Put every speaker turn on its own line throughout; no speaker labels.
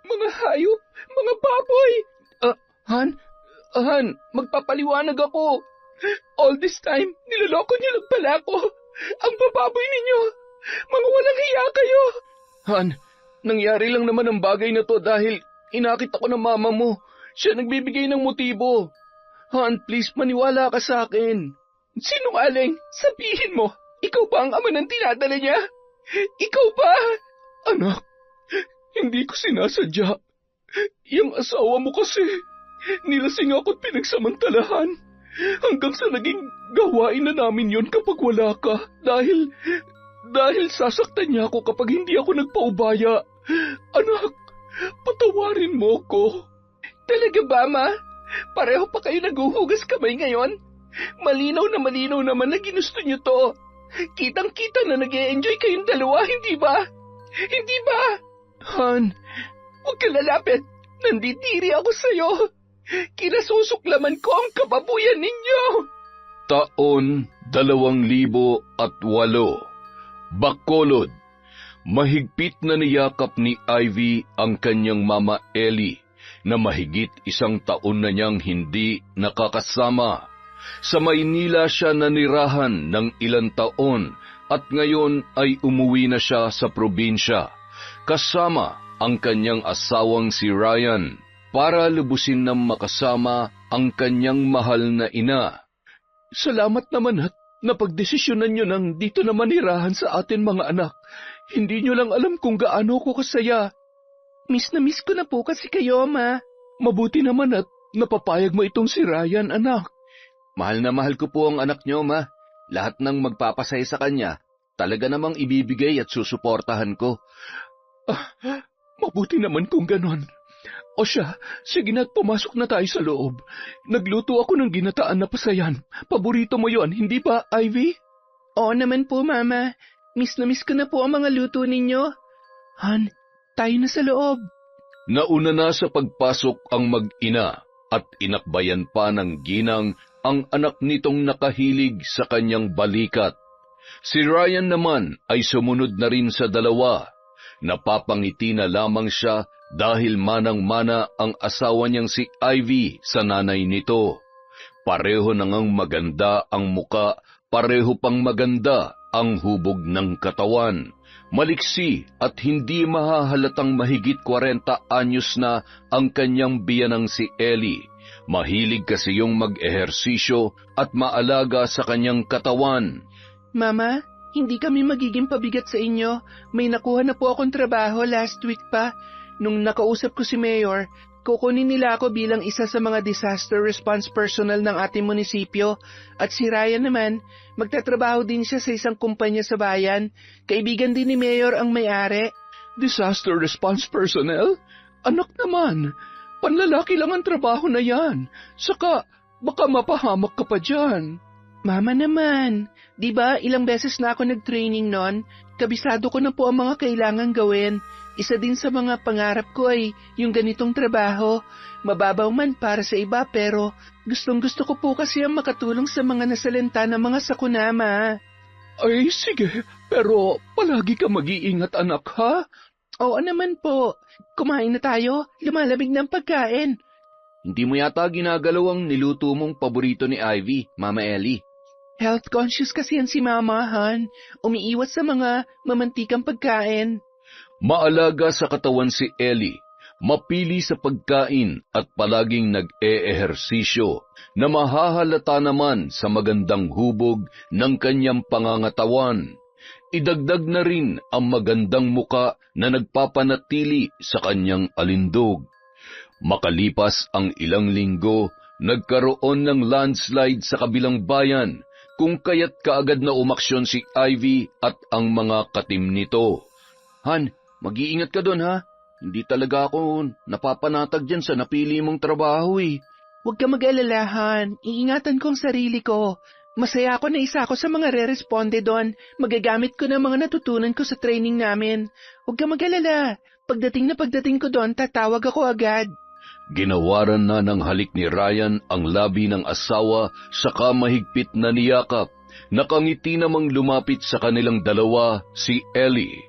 Mga hayop, mga baboy! Han, Han, magpapaliwanag ako. All this time, niloloko niyo lang pala ako. Ang bababoy ninyo! Mga walang hiya kayo! Han, nangyari lang naman ang bagay na to dahil inakit ako ng mama mo. Siya nagbibigay ng motibo. Han, please maniwala ka sa akin. Sinungaling, sabihin mo, ikaw ba ang ama ng tinadala niya? Ikaw ba? Anak, hindi ko sinasadya. Yung asawa mo kasi, nilasing ako't pinagsamantalahan. Hanggang sa naging gawain na namin yon kapag wala ka. Dahil sasaktan niya ako kapag hindi ako nagpaubaya. Anak, patawarin mo ko. Talaga ba, Ma? Pareho pa kayo naguhugas kamay ngayon? Malinaw naman na ginusto niyo to. Kitang-kita na nag-e-enjoy kayong dalawa, hindi ba? Hindi ba? Han, huwag ka lalapit. Nanditiri ako sa'yo. Kinasusuklaman ko ang kababuyan ninyo.
Taon 2008. Bacolod. Mahigpit na niyakap ni Ivy ang kanyang mama Ellie na mahigit 1 taon na niyang hindi nakakasama. Sa Maynila siya nanirahan ng ilang taon at ngayon ay umuwi na siya sa probinsya kasama ang kanyang asawang si Ryan para lubusin ng makasama ang kanyang mahal na ina. Salamat naman at napagdesisyonan niyo nang dito na manirahan sa atin mga anak. Hindi niyo lang alam kung gaano ko kasaya.
Miss na miss ko na po kasi kayo, Ma.
Mabuti naman at napapayag mo itong si Ryan, anak.
Mahal na mahal ko po ang anak niyo, Ma. Lahat ng magpapasaya sa kanya, talaga namang ibibigay at susuportahan ko.
Mabuti naman kung ganon. O siya, sige na't pumasok na tayo sa loob. Nagluto ako ng ginataan na pasayan. Paborito mo yon, hindi ba, Ivy?
Oo naman po, Mama. Miss na miss ko na po ang mga luto ninyo. Han, tayo na sa loob.
Nauna na sa pagpasok ang mag-ina at inakbayan pa ng ginang ang anak nitong nakahilig sa kanyang balikat. Si Ryan naman ay sumunod na rin sa dalawa. Napapangiti na lamang siya dahil manang-mana ang asawa niyang si Ivy sa nanay nito. Pareho nang maganda ang muka, pareho pang maganda ang hubog ng katawan. Maliksi at hindi mahahalatang mahigit 40 anyos na ang kanyang biyanang si Ellie. Mahilig kasi yung mag-ehersisyo at maalaga sa kanyang katawan.
Mama, hindi kami magiging pabigat sa inyo. May nakuha na po akong trabaho last week pa. Nung nakausap ko si Mayor, kukunin nila ako bilang isa sa mga disaster response personnel ng ating munisipyo. At si Ryan naman, magtatrabaho din siya sa isang kumpanya sa bayan. Kaibigan din ni Mayor ang may-ari.
Disaster response personnel? Anak naman, panlalaki lang ang trabaho na yan. Saka, baka mapahamak ka pa dyan.
Mama naman, di ba ilang beses na ako nag-training nun? Kabisado ko na po ang mga kailangan gawin. Isa din sa mga pangarap ko ay yung ganitong trabaho. Mababaw man para sa iba pero gustong-gusto ko po kasi ang makatulong sa mga nasalanta ng mga sakunama.
Ay sige, pero palagi ka mag-iingat anak ha?
Oo naman po. Kumain na tayo, lumalamig ng pagkain.
Hindi mo yata ginagalaw ang niluto mong paborito ni Ivy, Mama Ellie.
Health conscious kasi yan si Mama, Han. Umiiwas sa mga mamantikang pagkain.
Maalaga sa katawan si Ellie, mapili sa pagkain at palaging nag-e-ehersisyo na mahahalata naman sa magandang hubog ng kanyang pangangatawan. Idagdag na rin ang magandang muka na nagpapanatili sa kanyang alindog. Makalipas ang ilang linggo, nagkaroon ng landslide sa kabilang bayan kung kaya't kaagad na umaksyon si Ivy at ang mga katim nito.
Han, mag-iingat ka doon ha. Hindi talaga ako napapanatag dyan sa napili mong trabaho eh.
Huwag ka mag-alala, Han. Iingatan ko ang sarili ko. Masaya ako na isa ako sa mga re-responde doon. Magagamit ko na mga natutunan ko sa training namin. Huwag ka mag-alala. Pagdating ko doon, tatawag ako agad.
Ginawaran na ng halik ni Ryan ang labi ng asawa saka mahigpit na niyakap. Nakangiti namang lumapit sa kanilang dalawa si Ellie.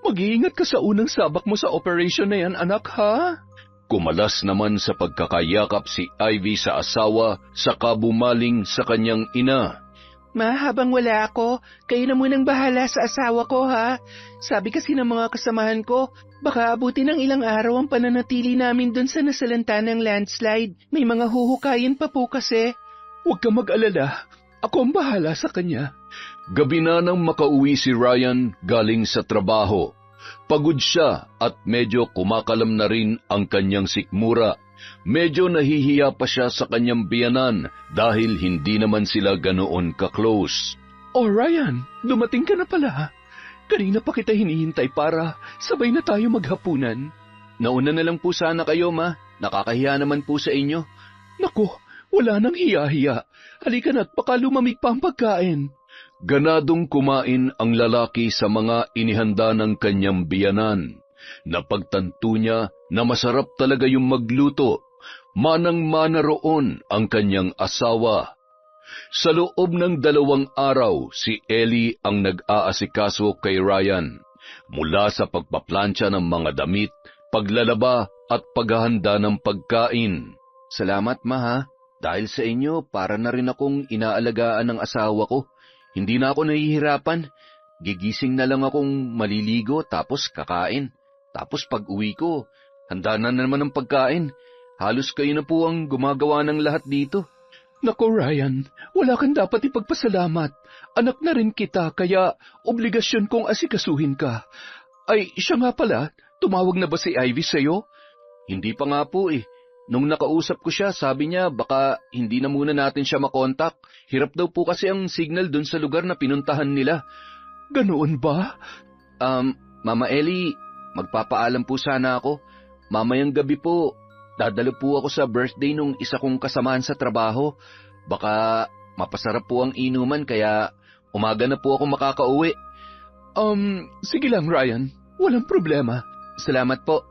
Mag-iingat ka sa unang sabak mo sa operation na yan, anak, ha?
Kumalas naman sa pagkakayakap si Ivy sa asawa saka bumaling sa kanyang ina.
Ma, habang wala ako, kayo na munang bahala sa asawa ko, ha? Sabi kasi ng mga kasamahan ko, baka abutin ng ilang araw ang pananatili namin dun sa nasalanta ng landslide. May mga huhukayin pa po kasi. Huwag ka mag-alala. Ako ang bahala sa kanya.
Gabi na nang makauwi si Ryan galing sa trabaho. Pagod siya at medyo kumakalam na rin ang kanyang sikmura. Medyo nahihiya pa siya sa kanyang biyanan dahil hindi naman sila ganoon ka-close.
Oh Ryan, dumating ka na pala. Kanina pa kita hinihintay para sabay na tayo maghapunan.
Nauna na lang po sana kayo, Ma. Nakakahiya naman po sa inyo.
Naku, wala nang hiya-hiya. Halika na't baka lumamig pa ang pagkain.
Ganadong kumain ang lalaki sa mga inihanda ng kanyang biyanan. Napagtanto niya na masarap talaga yung magluto. Manang-mana roon ang kanyang asawa. Sa loob ng 2 araw, si Ellie ang nag-aasikaso kay Ryan. Mula sa pagpaplansya ng mga damit, paglalaba at paghahanda ng pagkain.
Salamat, Ma, ha? Dahil sa inyo, para na rin akong inaalagaan ng asawa ko. Hindi na ako nahihirapan. Gigising na lang akong maliligo tapos kakain. Tapos pag uwi ko, handa na naman ang pagkain. Halos kayo na po ang gumagawa ng lahat dito.
Naku Ryan, wala kang dapat ipagpasalamat. Anak na rin kita kaya obligasyon kong asikasuhin ka. Ay, siya nga pala, tumawag na ba si Ivy sa'yo?
Hindi pa nga po eh. Nung nakausap ko siya, sabi niya baka hindi na muna natin siya makontak. Hirap daw po kasi ang signal dun sa lugar na pinuntahan nila.
Ganoon ba?
Mama Ellie, magpapaalam po sana ako. Mamayang gabi po, dadalo po ako sa birthday nung isa kong kasamahan sa trabaho. Baka mapasarap po ang inuman kaya umaga na po ako makakauwi.
Sige lang Ryan, walang problema.
Salamat po.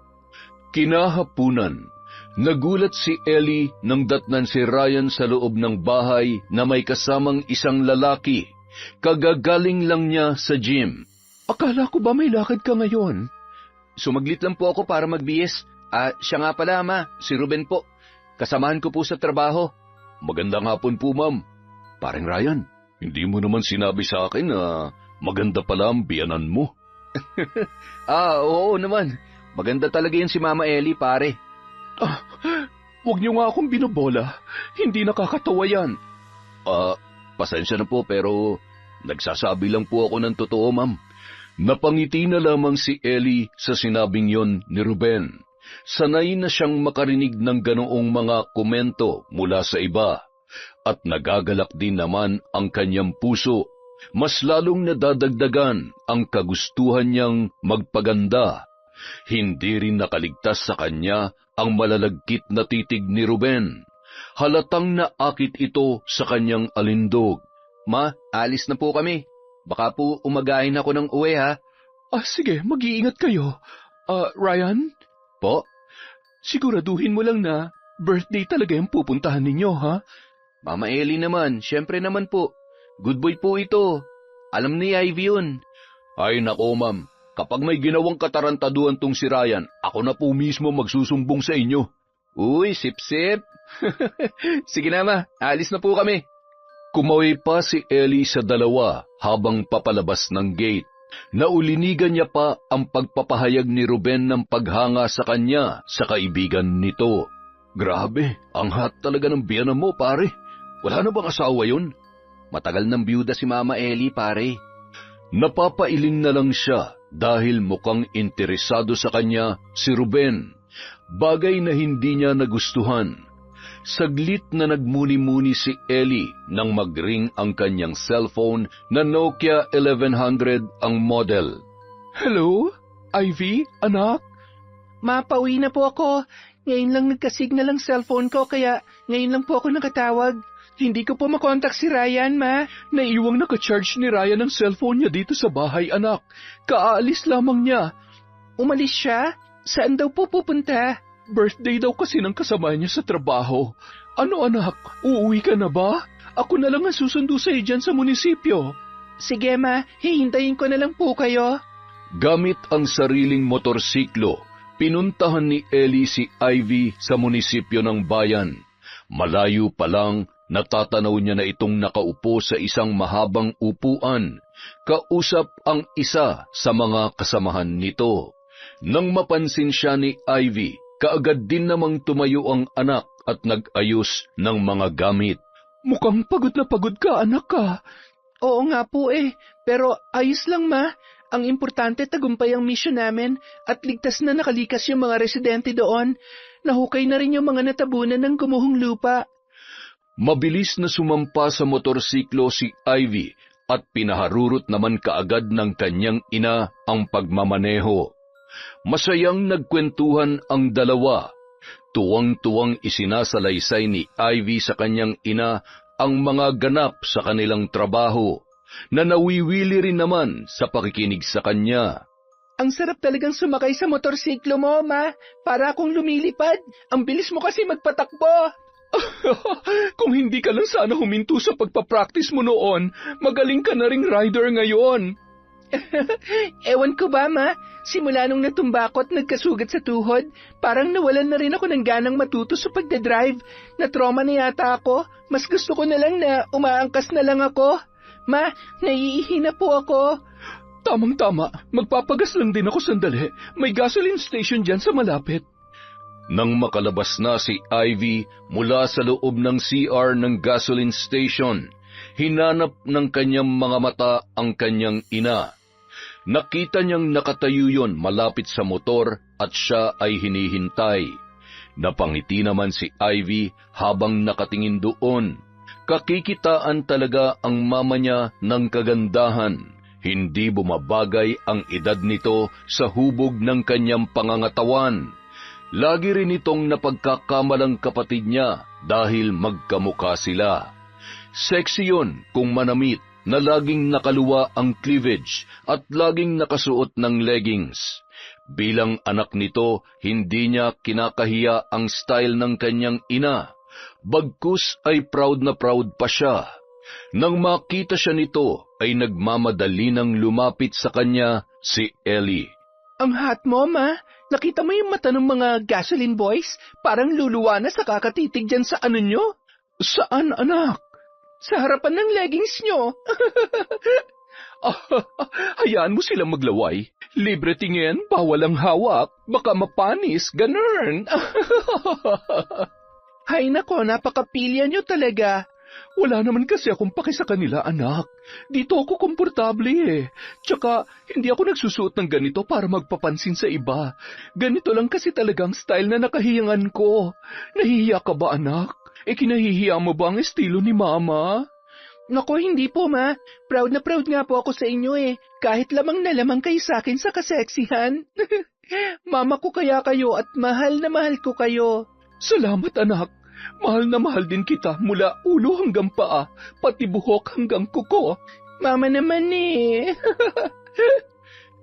Kinahapunan. Nagulat si Ellie nang datnan si Ryan sa loob ng bahay na may kasamang isang lalaki. Kagagaling lang niya sa gym.
Akala ko ba may lakad ka ngayon?
Sumaglit lang po ako para magbihis. Siya nga pala, Ma, si Ruben po. Kasamahan ko po sa trabaho.
Magandang hapon po, ma'am. Parang Ryan, hindi mo naman sinabi sa akin na maganda pala ang biyanan mo.
Oo naman. Maganda talaga yun si Mama Ellie, pare.
Huwag niyo nga akong binobola. Hindi nakakatawa yan.
Pasensya na po pero nagsasabi lang po ako ng totoo, ma'am. Napangiti na lamang si Ellie sa sinabing yon ni Ruben. Sanay na siyang makarinig ng ganoong mga komento mula sa iba. At nagagalak din naman ang kanyang puso. Mas lalong nadadagdagan ang kagustuhan niyang magpaganda. Hindi rin nakaligtas sa kanya ang malalagkit na titig ni Ruben. Halatang naakit ito sa kanyang alindog.
Ma, alis na po kami. Baka po umagahin ako ng uwi, ha?
Sige, mag-iingat kayo. Ryan?
Po?
Siguraduhin mo lang na birthday talaga yung pupuntahan ninyo, ha?
Mama Ellie naman, syempre naman po. Good boy po ito. Alam ni Ivy yun.
Ay nako, ma'am. Kapag may ginawang katarantaduhan tong si Ryan, ako na po mismo magsusumbong sa inyo.
Uy, sip-sip. Sige na, Ma. Alis na po kami.
Kumaway pa si Ellie sa dalawa habang papalabas ng gate. Naulinigan niya pa ang pagpapahayag ni Ruben ng paghanga sa kanya sa kaibigan nito. Grabe, ang hot talaga ng biyanan mo, pare. Wala na bang asawa yun?
Matagal ng byuda si Mama Ellie, pare.
Napapailing na lang siya dahil mukhang interesado sa kanya si Ruben. Bagay na hindi niya nagustuhan. Saglit na nagmuni-muni si Ellie nang mag-ring ang kanyang cellphone na Nokia 1100 ang model.
Hello? Ivy? Anak?
Ma, pauwi na po ako. Ngayon lang nagkasignal ang cellphone ko kaya ngayon lang po ako nakatawag.
Hindi ko po makontak si Ryan, Ma. Naiiwang naka-charge ni Ryan ang cellphone niya dito sa bahay, anak. Kaalis lamang niya.
Umalis siya? Saan daw po pupunta?
Birthday daw kasi ng kasama niya sa trabaho. Ano anak, uuwi ka na ba? Ako na lang ang susundo sa'yo dyan sa munisipyo.
Sige Ma, hihintayin ko na lang po kayo.
Gamit ang sariling motorsiklo, pinuntahan ni Ellie si Ivy sa munisipyo ng bayan. Malayo pa lang, natatanaw niya na itong nakaupo sa isang mahabang upuan, kausap ang isa sa mga kasamahan nito. Nang mapansin siya ni Ivy, kaagad din namang tumayo ang anak at nag-ayos ng mga gamit.
Mukhang pagod na pagod ka, anak ka.
Oo nga po pero ayos lang ma. Ang importante tagumpay ang mission namin at ligtas na nakalikas yung mga residente doon. Nahukay na rin yung mga natabunan ng gumuhong lupa.
Mabilis na sumampa sa motorsiklo si Ivy at pinaharurot naman kaagad ng kanyang ina ang pagmamaneho. Masayang nagkwentuhan ang dalawa. Tuwang-tuwang isinasalaysay ni Ivy sa kanyang ina ang mga ganap sa kanilang trabaho, na nawiwili rin naman sa pakikinig sa kanya.
Ang sarap talagang sumakay sa motorsiklo mo, ma. Para akong lumilipad. Ang bilis mo kasi magpatakbo.
Kung hindi ka lang sana huminto sa pagpapractice mo noon, magaling ka na ring rider ngayon.
Ewan ko ba, ma? Simula nung natumba ako at nagkasugat sa tuhod, parang nawalan na rin ako ng ganang matuto sa pagdadrive. Na-trauma na yata ako. Mas gusto ko na lang na umaangkas na lang ako. Ma, naiihi na po ako.
Tamang-tama, magpapagas lang din ako sandali. May gasoline station dyan sa malapit.
Nang makalabas na si Ivy mula sa loob ng CR ng gasoline station, hinanap ng kanyang mga mata ang kanyang ina. Nakita niyang nakatayo yon malapit sa motor at siya ay hinihintay. Napangiti naman si Ivy habang nakatingin doon. Kakikitaan talaga ang mama niya ng kagandahan. Hindi bumabagay ang edad nito sa hubog ng kanyang pangangatawan. Lagi rin itong napagkakamalang kapatid niya dahil magkamukha sila. Sexy yun kung manamit na laging nakaluwa ang cleavage at laging nakasuot ng leggings. Bilang anak nito, hindi niya kinakahiya ang style ng kanyang ina. Bagkus ay proud na proud pa siya. Nang makita siya nito, ay nagmamadali ng lumapit sa kanya si Ellie.
Ang hot mo, ma. Nakita mo yung mata ng mga gasoline boys? Parang luluwa na sa kakatitig dyan sa ano nyo?
Saan, anak?
Sa harapan ng leggings nyo.
Hayaan mo silang maglaway. Libre tingin, bawal ang hawak. Baka mapanis, ganun.
Hay nako, napakapilya nyo talaga.
Wala naman kasi akong paki sa kanila, anak. Dito ako komportable Tsaka, hindi ako nagsusuot ng ganito para magpapansin sa iba. Ganito lang kasi talagang style na nakahiyangan ko. Nahihiya ka ba, anak? Kinahihiya mo ba ang estilo ni Mama?
Nako, hindi po, ma. Proud na proud nga po ako sa inyo Kahit lamang na lamang kayo sa akin sa kaseksihan. Mama ko kaya kayo at mahal na mahal ko kayo.
Salamat, anak. Mahal na mahal din kita mula ulo hanggang paa, pati buhok hanggang kuko.
Mama naman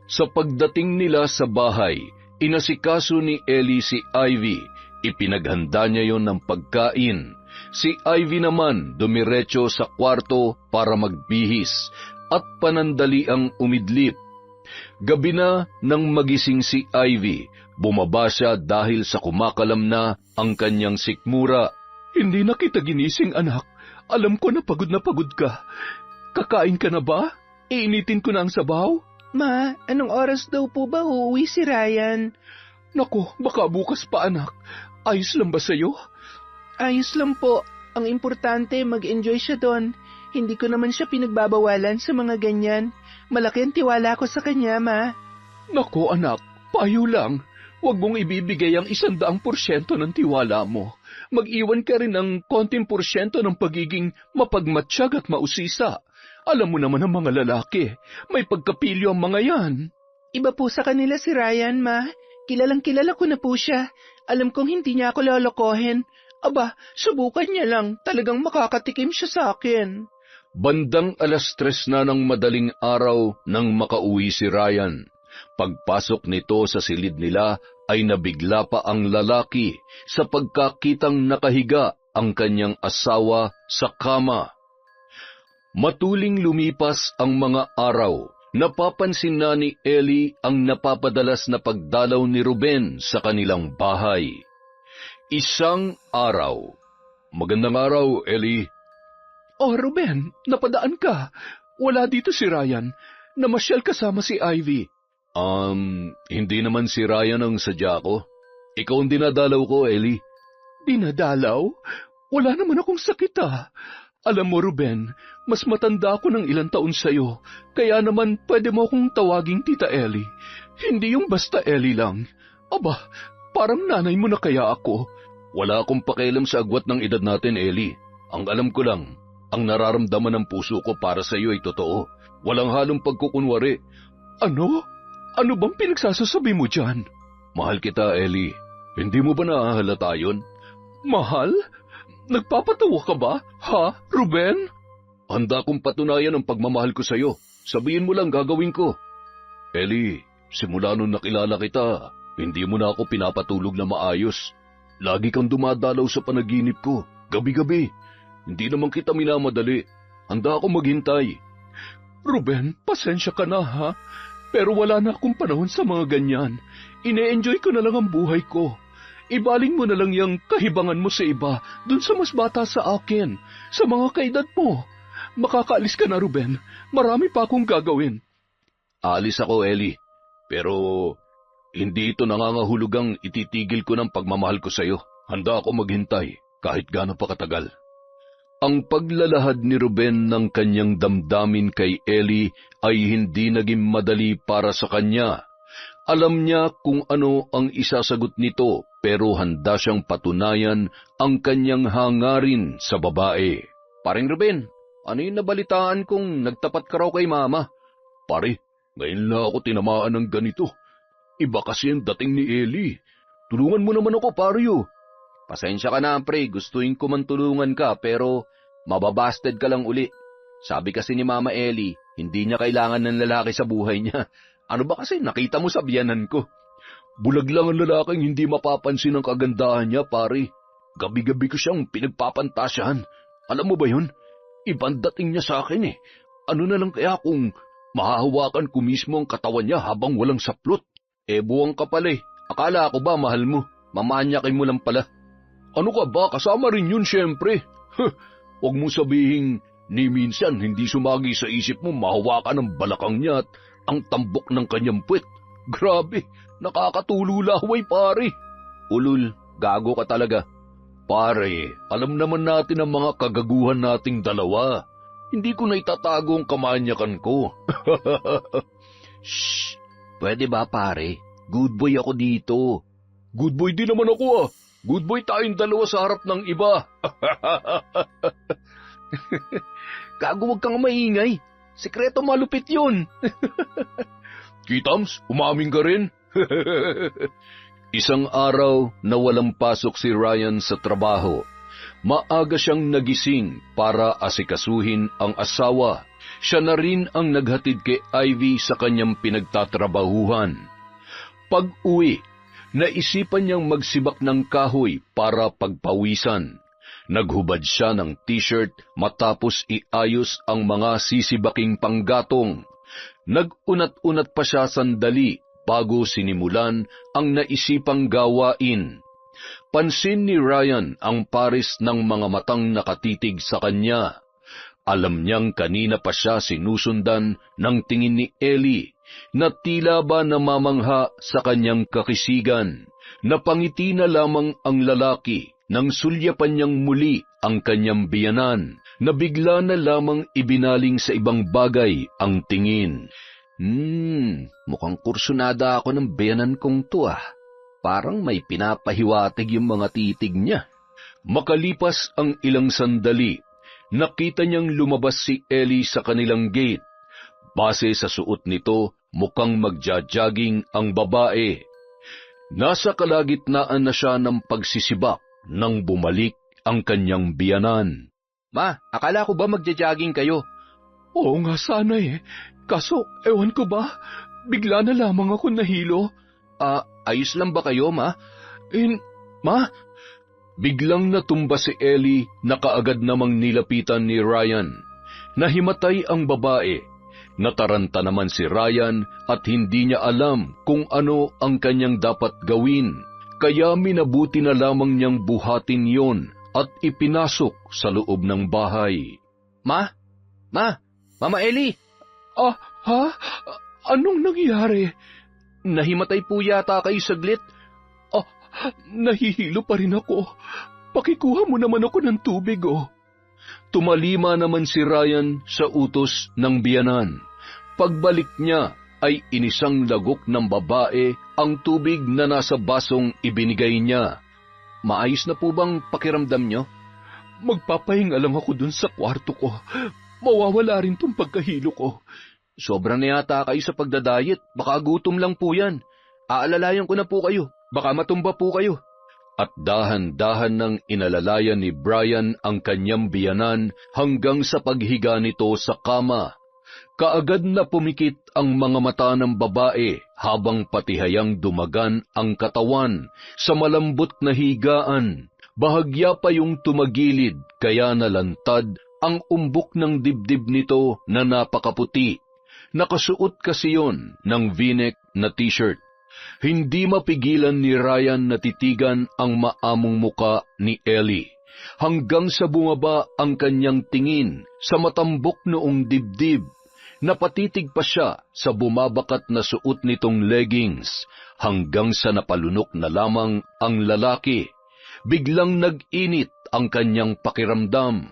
Sa pagdating nila sa bahay, inasikaso ni Ellie si Ivy. Ipinaghanda niya yon ng pagkain. Si Ivy naman dumiretso sa kwarto para magbihis at panandaliang umidlip. Gabi na nang magising si Ivy, bumaba siya dahil sa kumakalam na ang kanyang sikmura.
Hindi na kita ginising, anak. Alam ko na pagod ka. Kakain ka na ba? Iinitin ko na ang sabaw.
Ma, anong oras daw po ba uuwi si Ryan?
Naku, baka bukas pa, anak. Ayos lang ba sa'yo?
Ayos lang po. Ang importante, mag-enjoy siya doon. Hindi ko naman siya pinagbabawalan sa mga ganyan. Malaki ang tiwala ko sa kanya, ma.
Naku, anak, payo lang. Huwag mong ibibigay ang 100% ng tiwala mo. Mag-iwan ka rin ng konting porsyento ng pagiging mapagmatsyag at mausisa. Alam mo naman ang mga lalaki, may pagkapilyo ang mga yan.
Iba po sa kanila si Ryan, ma. Kilalang kilala ko na po siya. Alam kong hindi niya ako lolokohin. Aba, subukan niya lang. Talagang makakatikim siya sa akin.
Bandang 3:00 na ng madaling araw nang makauwi si Ryan. Pagpasok nito sa silid nila ay nabigla pa ang lalaki sa pagkakitang nakahiga ang kanyang asawa sa kama. Matuling lumipas ang mga araw Napapansin na ni Ellie ang napapadalas na pagdalaw ni Ruben sa kanilang bahay. Isang araw. Magandang araw, Ellie.
Oh, Ruben, napadaan ka. Wala dito si Ryan. Namasyal kasama si Ivy.
Hindi naman si Ryan ang sadya ko. Ikaw ang dinadalaw ko, Ellie.
Dinadalaw? Wala naman akong sakit Alam mo, Ruben, mas matanda ako ng ilang taon sa'yo, kaya naman pwede mo akong tawaging Tita Ellie. Hindi yung basta Ellie lang. Aba, parang nanay mo na kaya ako.
Wala akong pakialam sa agwat ng edad natin, Ellie. Ang alam ko lang, ang nararamdaman ng puso ko para sa iyo ay totoo. Walang halong pagkukunwari.
Ano? Ano bang pinagsasasabi mo dyan?
Mahal kita, Ellie. Hindi mo ba nahahalata yun?
Mahal? Nagpapatawa ka ba? Ha, Ruben?
Handa kong patunayan ang pagmamahal ko sa'yo. Sabihin mo lang gagawin ko. Ellie, simula nung nakilala kita, hindi mo na ako pinapatulog na maayos. Lagi kang dumadalaw sa panaginip ko, gabi-gabi. Hindi naman kita minamadali. Handa ako maghintay.
Ruben, pasensya ka na Pero wala na akong panahon sa mga ganyan. Ine-enjoy ko na lang ang buhay ko. Ibaling mo na lang yung kahibangan mo sa iba, dun sa mas bata sa akin, sa mga kaedad mo. Makakaalis ka na, Ruben. Marami pa akong gagawin.
Aalis ako, Ellie. Pero hindi ito nangangahulugang ititigil ko ng pagmamahal ko sa iyo. Handa ako maghintay kahit gaano pa katagal. Ang paglalahad ni Ruben ng kanyang damdamin kay Ellie ay hindi naging madali para sa kanya. Alam niya kung ano ang isasagot nito, pero handa siyang patunayan ang kanyang hangarin sa babae.
Paring Ruben, ano yung nabalitaan kung nagtapat ka raw kay Mama?
Pare, ngayon lang ako tinamaan ng ganito. Iba kasi ang dating ni Ellie. Tulungan mo naman ako, pareyo.
Pasensya ka na, pre. Gustuin ko man tulungan ka, pero mababasted ka lang uli. Sabi kasi ni Mama Ellie, hindi niya kailangan ng lalaki sa buhay niya. Ano ba kasi nakita mo sa biyanan ko?
Bulag lang ang lalaking hindi mapapansin ang kagandahan niya, pare. Gabi-gabi ko siyang pinagpapantasyahan. Alam mo ba yun? Ibang dating niya sa akin Ano na lang kaya kung mahahawakan ko mismo ang katawan niya habang walang saplot?
Buwang ka pala Akala ko ba mahal mo? Mamanyakin mo lang pala.
Ano ka ba? Kasama rin yun siyempre. Huwag mo sabihin ni minsan hindi sumagi sa isip mo mahawakan ang balakang niya at ang tambok ng kanyang puwet. Grabe, nakakatululaway pare.
Ulul, gago ka talaga.
Pare, alam naman natin ang mga kagaguhan nating dalawa. Hindi ko na itatago ang kamanyakan ko.
Shh, pwede ba pare? Good boy ako dito.
Good boy din naman ako Good boy tayong dalawa sa harap ng iba.
Gago, wag kang maingay. Sekreto malupit yun.
Kitams, umamin ka rin? Isang araw na walang pasok si Ryan sa trabaho. Maaga siyang nagising para asikasuhin ang asawa. Siya na rin ang naghatid kay Ivy sa kanyang pinagtatrabahuhan. Pag-uwi, naisipan niyang magsibak ng kahoy para pagpawisan. Naghubad siya ng t-shirt matapos iayos ang mga sisibaking panggatong. Nag-unat-unat pa siya sandali bago sinimulan ang naisipang gawain. Pansin ni Ryan ang pares ng mga matang nakatitig sa kanya. Alam niyang kanina pa siya sinusundan ng tingin ni Ellie na tila ba namamangha sa kanyang kakisigan. Napangiti na lamang ang lalaki nang sulyapan niyang muli ang kanyang biyanan, na bigla na lamang ibinaling sa ibang bagay ang tingin.
Mukhang kursunada ako ng biyanan kong to Parang may pinapahiwatig yung mga titig niya.
Makalipas ang ilang sandali, nakita niyang lumabas si Ellie sa kanilang gate. Base sa suot nito, mukhang magja-jogging ang babae. Nasa kalagitnaan na siya ng pagsisibak nang bumalik ang kanyang biyanan.
Ma, akala ko ba magja-jogging kayo?
Oo nga sana Kaso, ewan ko ba, bigla na lamang ako nahilo.
Ayos lang ba kayo, Ma?
Ma?
Biglang natumba si Ellie na kaagad namang nilapitan ni Ryan. Nahimatay ang babae. Nataranta naman si Ryan at hindi niya alam kung ano ang kanyang dapat gawin, kaya minabuti na lamang niyang buhatin yon at ipinasok sa loob ng bahay.
Mama Ellie,
Ha? Anong nangyari?
nahimatay po yata kayo saglit.
Nahihilo pa rin ako. Pakikuha mo naman ako ng tubig, oh.
Tumalima naman si Ryan sa utos ng biyanan. Pagbalik niya ay inisang lagok ng babae ang tubig na nasa basong ibinigay niya.
Maayos na po bang pakiramdam nyo?
Magpapahinga lang ako dun sa kwarto ko. Mawawala rin tong pagkahilo ko.
Sobra na yata kayo sa pagdadayet. Baka gutom lang po yan. Aalalayan ko na po kayo. Baka matumba po kayo.
At dahan-dahan nang inalalayan ni Brian ang kanyang biyanan hanggang sa paghiga nito sa kama. Kaagad na pumikit ang mga mata ng babae habang patihayang dumagan ang katawan sa malambot na higaan. Bahagya pa yung tumagilid kaya nalantad ang umbok ng dibdib nito na napakaputi. Nakasuot kasi yon ng V-neck na t-shirt. Hindi mapigilan ni Ryan na titigan ang maamong muka ni Ellie, hanggang sa bumaba ang kanyang tingin sa matambok noong dibdib. Napatitig pa siya sa bumabakat na suot nitong leggings, hanggang sa napalunok na lamang ang lalaki. Biglang nag-init ang kanyang pakiramdam.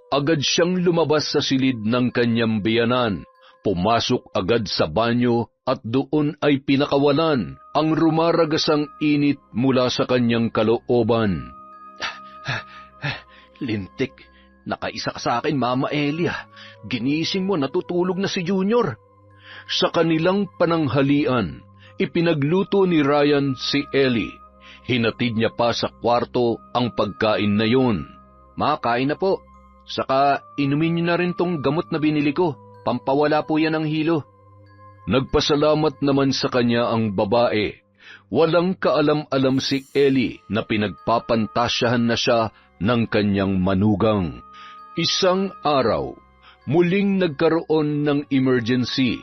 Agad siyang lumabas sa silid ng kanyang biyanan. Pumasok agad sa banyo at doon ay pinakawalan ang rumaragasang init mula sa kanyang kalooban.
Lintik, nakaisa ka sa akin, Mama Elia. Ginising mo, natutulog na si Junior.
Sa kanilang pananghalian, ipinagluto ni Ryan si Ellie. Hinatid niya pa sa kwarto ang pagkain na yun.
Ma, kain na po. Saka inumin niyo na rin tong gamot na binili ko. Pampawala po yan ng hilo.
Nagpasalamat naman sa kanya ang babae. Walang kaalam-alam si Ellie na pinagpapantasyahan na siya ng kanyang manugang. Isang araw, muling nagkaroon ng emergency.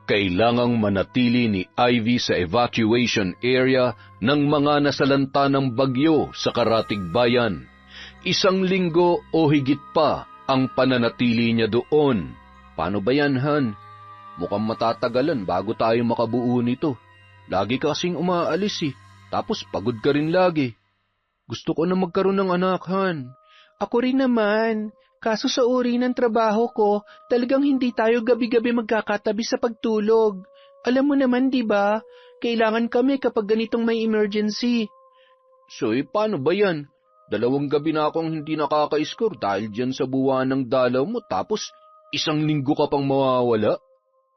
Kailangang manatili ni Ivy sa evacuation area ng mga nasalanta ng bagyo sa Karatig Bayan. 1 linggo o higit pa ang pananatili niya doon.
Paano ba yan, Han? Mukhang matatagalan bago tayo makabuo nito. Lagi ka kasing umaalis eh. Tapos pagod ka rin lagi. Gusto ko na magkaroon ng anak, Han.
Ako rin naman. Kaso sa uri ng trabaho ko, talagang hindi tayo gabi-gabi magkakatabi sa pagtulog. Alam mo naman, di ba? Kailangan kami kapag ganitong may emergency.
So, paano ba yan? 2 gabi na akong hindi nakaka-score dahil dyan sa buwan ng dalaw mo, tapos 1 linggo ka pang mawawala?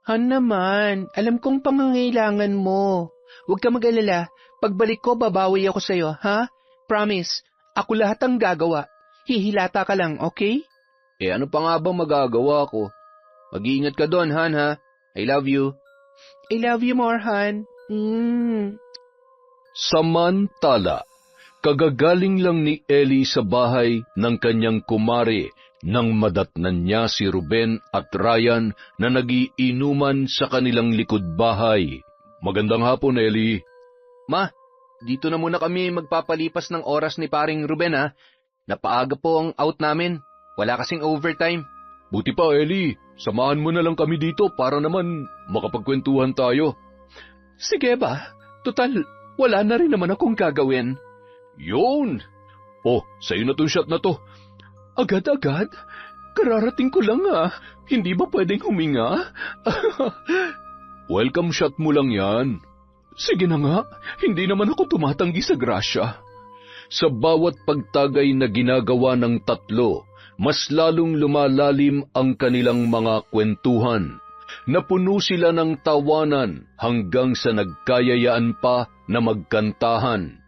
Han naman, alam kong pangangailangan mo. Huwag ka mag-alala, pagbalik ko babawi ako sa'yo, ha? Promise, ako lahat ang gagawa. Hihilata ka lang, okay?
Ano pa nga bang magagawa ko? Mag-iingat ka doon, Han, ha? I love you.
I love you more, Han.
Samantala, kagagaling lang ni Ellie sa bahay ng kanyang kumare nang madatnan niya si Ruben at Ryan na nagiinuman sa kanilang likod bahay. Magandang hapon, Ellie.
Ma, dito na muna kami magpapalipas ng oras ni paring Ruben, ha? Napaaga po ang out namin. Wala kasing overtime.
Buti pa, Ellie. Samahan mo na lang kami dito para naman makapagkwentuhan tayo.
Sige ba? Total, wala na rin naman akong gagawin.
Yun! Oh, sa'yo na tong shot na to.
Agad-agad? Kararating ko lang Hindi ba pwedeng huminga?
Welcome shot mo lang yan.
Sige na nga, hindi naman ako tumatanggi sa grasya.
Sa bawat pagtagay na ginagawa ng tatlo, mas lalong lumalalim ang kanilang mga kwentuhan. Napuno sila ng tawanan hanggang sa nagkayayaan pa na magkantahan.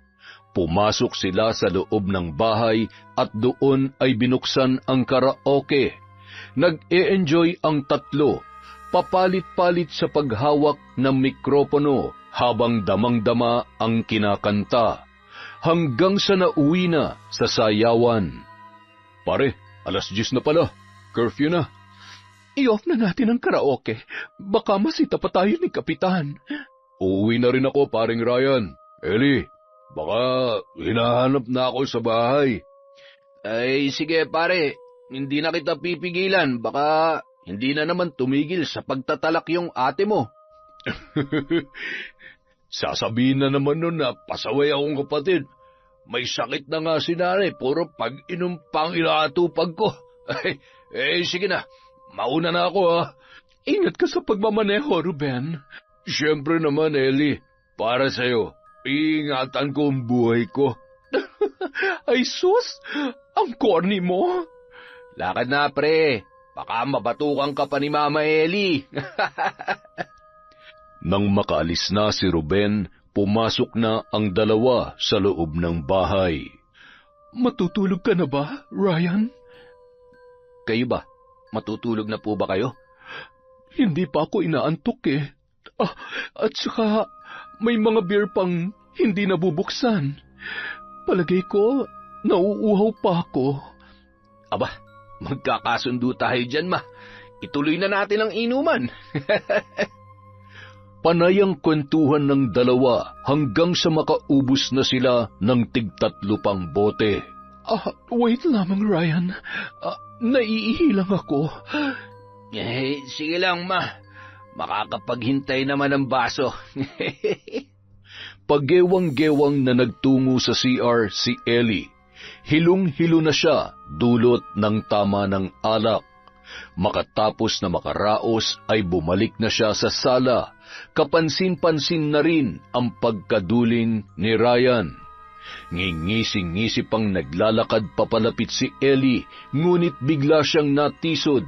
Pumasok sila sa loob ng bahay at doon ay binuksan ang karaoke. Nag-e-enjoy ang tatlo, papalit-palit sa paghawak ng mikropono habang damang-dama ang kinakanta, hanggang sa nauwi na sa sayawan. Pare, 10:00 na pala. Curfew na.
I-off na natin ang karaoke. Baka masita pa tayo ni Kapitan.
Uuwi na rin ako, paring Ryan. Ellie, baka hinahanap na ako sa bahay.
Ay, sige pare, hindi na kita pipigilan. Baka hindi na naman tumigil sa pagtatalak yung ate mo.
Sasabihin na naman nun na pasaway akong kapatid. May sakit na nga si nanay, puro pag-inom pang inaatupag ko. Sige na, mauna na ako ha.
Ingat ka sa pagmamaneho, Ruben.
Siyempre naman, Ellie, para sa'yo, iingatan ko ang buhay ko.
Ay sus, ang corny mo.
Lakad na pre, baka mabatukan ka pa ni Mama Ellie.
Nang makaalis na si Ruben, pumasok na ang dalawa sa loob ng bahay.
Matutulog ka na ba, Ryan?
Kayo ba? Matutulog na po ba kayo?
Hindi pa ako inaantok eh. At saka may mga beer pang hindi nabubuksan. Palagay ko, nauuhaw pa ako.
Aba, magkakasundo tayo dyan ma. Ituloy na natin ang inuman.
Panay ang kwentuhan ng dalawa hanggang sa makaubos na sila ng tig-3 pang bote.
Wait lamang, Ryan. Naiihi lang ako.
Sige lang ma. Makakapaghintay naman ng baso.
Paggewang-gewang na nagtungo sa CR si Ellie. Hilong-hilo na siya dulot ng tama ng alak. Makatapos na makaraos ay bumalik na siya sa sala. Kapansin-pansin na rin ang pagkaduling ni Ryan. Ngingising-ngisi pang naglalakad papalapit si Ellie, ngunit bigla siyang natisod.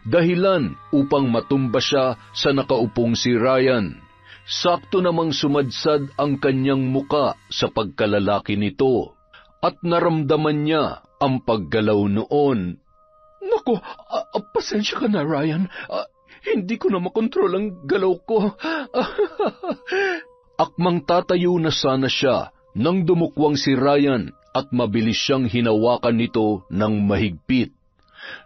Dahilan upang matumba siya sa nakaupong si Ryan. Sakto namang sumadsad ang kanyang muka sa pagkalalaki nito at naramdaman niya ang paggalaw noon.
Naku, pasensya ka na, Ryan. Hindi ko na makontrol ang galaw ko.
Akmang tatayo na sana siya nang dumukwang si Ryan at mabilis siyang hinawakan nito ng mahigpit.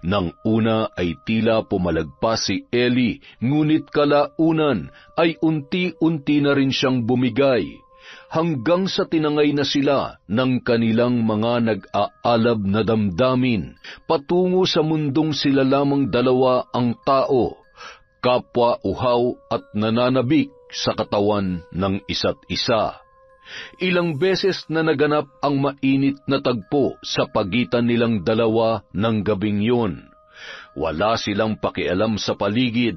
Nang una ay tila pumalagpas si Ellie, ngunit kalaunan ay unti-unti na rin siyang bumigay, hanggang sa tinangay na sila ng kanilang mga nag-aalab na damdamin, patungo sa mundong sila lamang dalawa ang tao, kapwa uhaw at nananabik sa katawan ng isa't isa. Ilang beses na naganap ang mainit na tagpo sa pagitan nilang dalawa ng gabing yun. Wala silang pakialam sa paligid.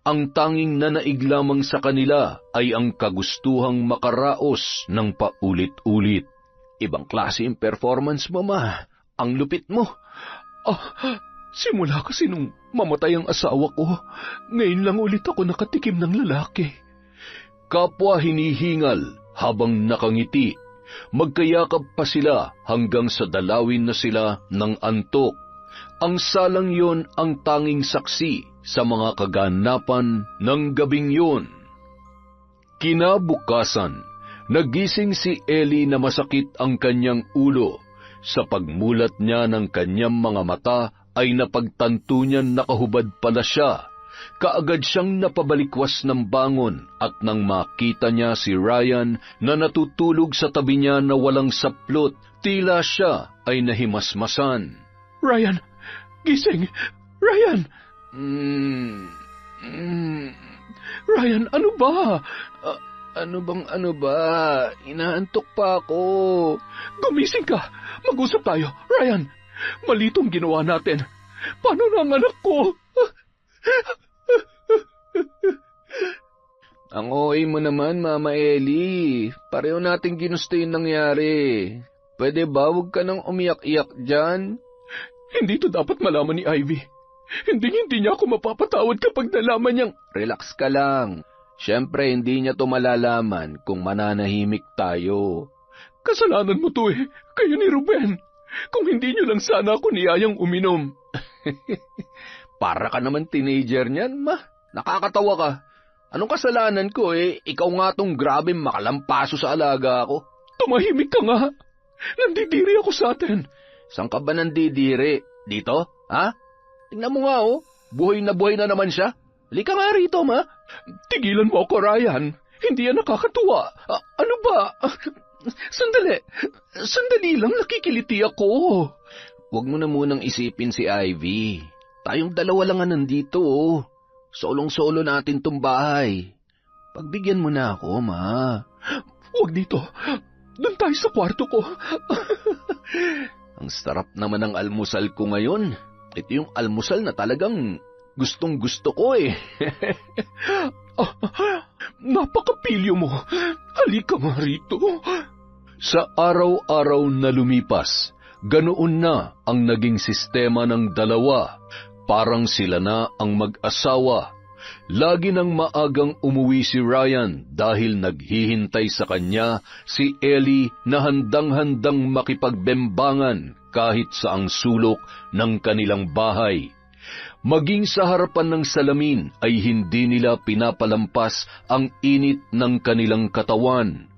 Ang tanging nanaig lamang sa kanila ay ang kagustuhang makaraos ng paulit-ulit.
Ibang klase yung performance mo ma. Ang lupit mo.
Simula kasi nung mamatay ang asawa ko, ngayon lang ulit ako nakatikim ng lalaki.
Kapwa hinihingal habang nakangiti, magkayakap pa sila hanggang sa dalawin na sila ng antok. Ang salang yon ang tanging saksi sa mga kaganapan ng gabing yon. Kinabukasan, nagising si Ellie na masakit ang kanyang ulo. Sa pagmulat niya ng kanyang mga mata ay napagtanto niyan nakahubad pala siya. Kaagad siyang napabalikwas ng bangon at nang makita niya si Ryan na natutulog sa tabi niya na walang saplot, tila siya ay nahimasmasan.
Ryan! Gising! Ryan! Ryan, ano ba?
Ano ba? Inaantok pa ako.
Gumising ka! Mag-usap tayo, Ryan! Malitong ginawa natin. Paano na ang anak ko?
Ang OA mo naman, Mama Ellie. Pareho nating ginusto yung nangyari. Pwede ba huwag ka nang umiyak-iyak dyan?
Hindi to dapat malaman ni Ivy. Hindi niya ako mapapatawad kapag nalaman niyang...
Relax ka lang. Siyempre, hindi niya to malalaman kung mananahimik tayo.
Kasalanan mo to eh. Kayo ni Ruben. Kung hindi niyo lang sana ako niyayang uminom.
Para ka naman teenager niyan, ma. Nakakatawa ka. Anong kasalanan ko eh? Ikaw nga tong grabe makalampaso sa alaga ko.
Tumahimik ka nga. Nandidiri ako sa atin.
Saan ka ba nandidiri? Dito? Ha? Tingnan mo nga oh. buhay na naman siya. Halika nga rito, ma.
Tigilan mo ako, Ryan. Hindi yan nakakatuwa. Ano ba? Sandali lang, nakikiliti ako.
Huwag mo na munang isipin si Ivy. Tayong dalawa lang nga nandito, oh. Solong-solo natin tong bahay. Pagbigyan mo na ako, ma.
Huwag dito. Doon tayo sa kwarto ko.
Ang sarap naman ng almusal ko ngayon. Ito yung almusal na talagang gustong-gusto ko eh.
Napakapilyo mo. Halika nga rito.
Sa araw-araw na lumipas, ganoon na ang naging sistema ng dalawa. Parang sila na ang mag-asawa. Lagi nang maagang umuwi si Ryan dahil naghihintay sa kanya si Ellie na handang-handang makipagbembangan kahit sa ang sulok ng kanilang bahay. Maging sa harapan ng salamin ay hindi nila pinapalampas ang init ng kanilang katawan.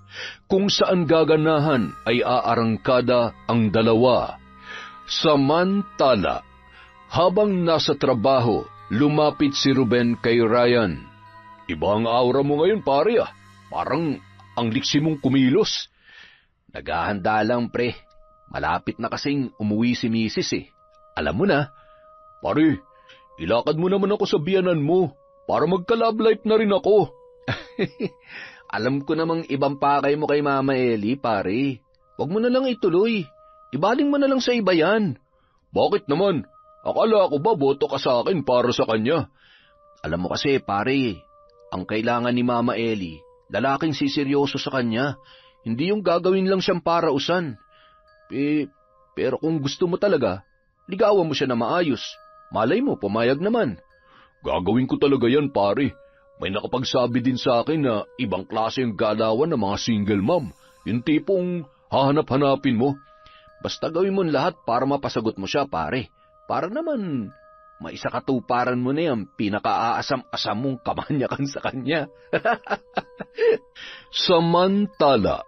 Kung saan gaganahan ay aarangkada ang dalawa. Samantala, habang nasa trabaho, lumapit si Ruben kay Ryan.
Iba ang aura mo ngayon, pare ah. Parang ang liksi mong kumilos. Naghahanda lang, pre. Malapit na kasing umuwi si Mrs. eh. Alam mo na.
Pare, ilakad mo naman ako sa biyanan mo para magka-love life na rin ako.
Alam ko namang ibang pakay mo kay Mama Ellie, pare. Huwag mo na lang ituloy. Ibaling mo na lang sa iba yan.
Bakit naman? Akala ko ba boto ka sa akin para sa kanya?
Alam mo kasi, pare, ang kailangan ni Mama Ellie, lalaking siseryoso sa kanya. Hindi yung gagawin lang siyang parausan. Pero kung gusto mo talaga, ligawan mo siya na maayos. Malay mo, pumayag naman.
Gagawin ko talaga yan, pare. May nakapagsabi din sa akin na ibang klase yung galawan ng mga single mom. Yung tipong hahanap-hanapin mo.
Basta gawin mo lahat para mapasagot mo siya, pare. Para naman maisakatuparan mo na yung pinaka-aasam-asam mong kamanyakan sa kanya.
Samantala,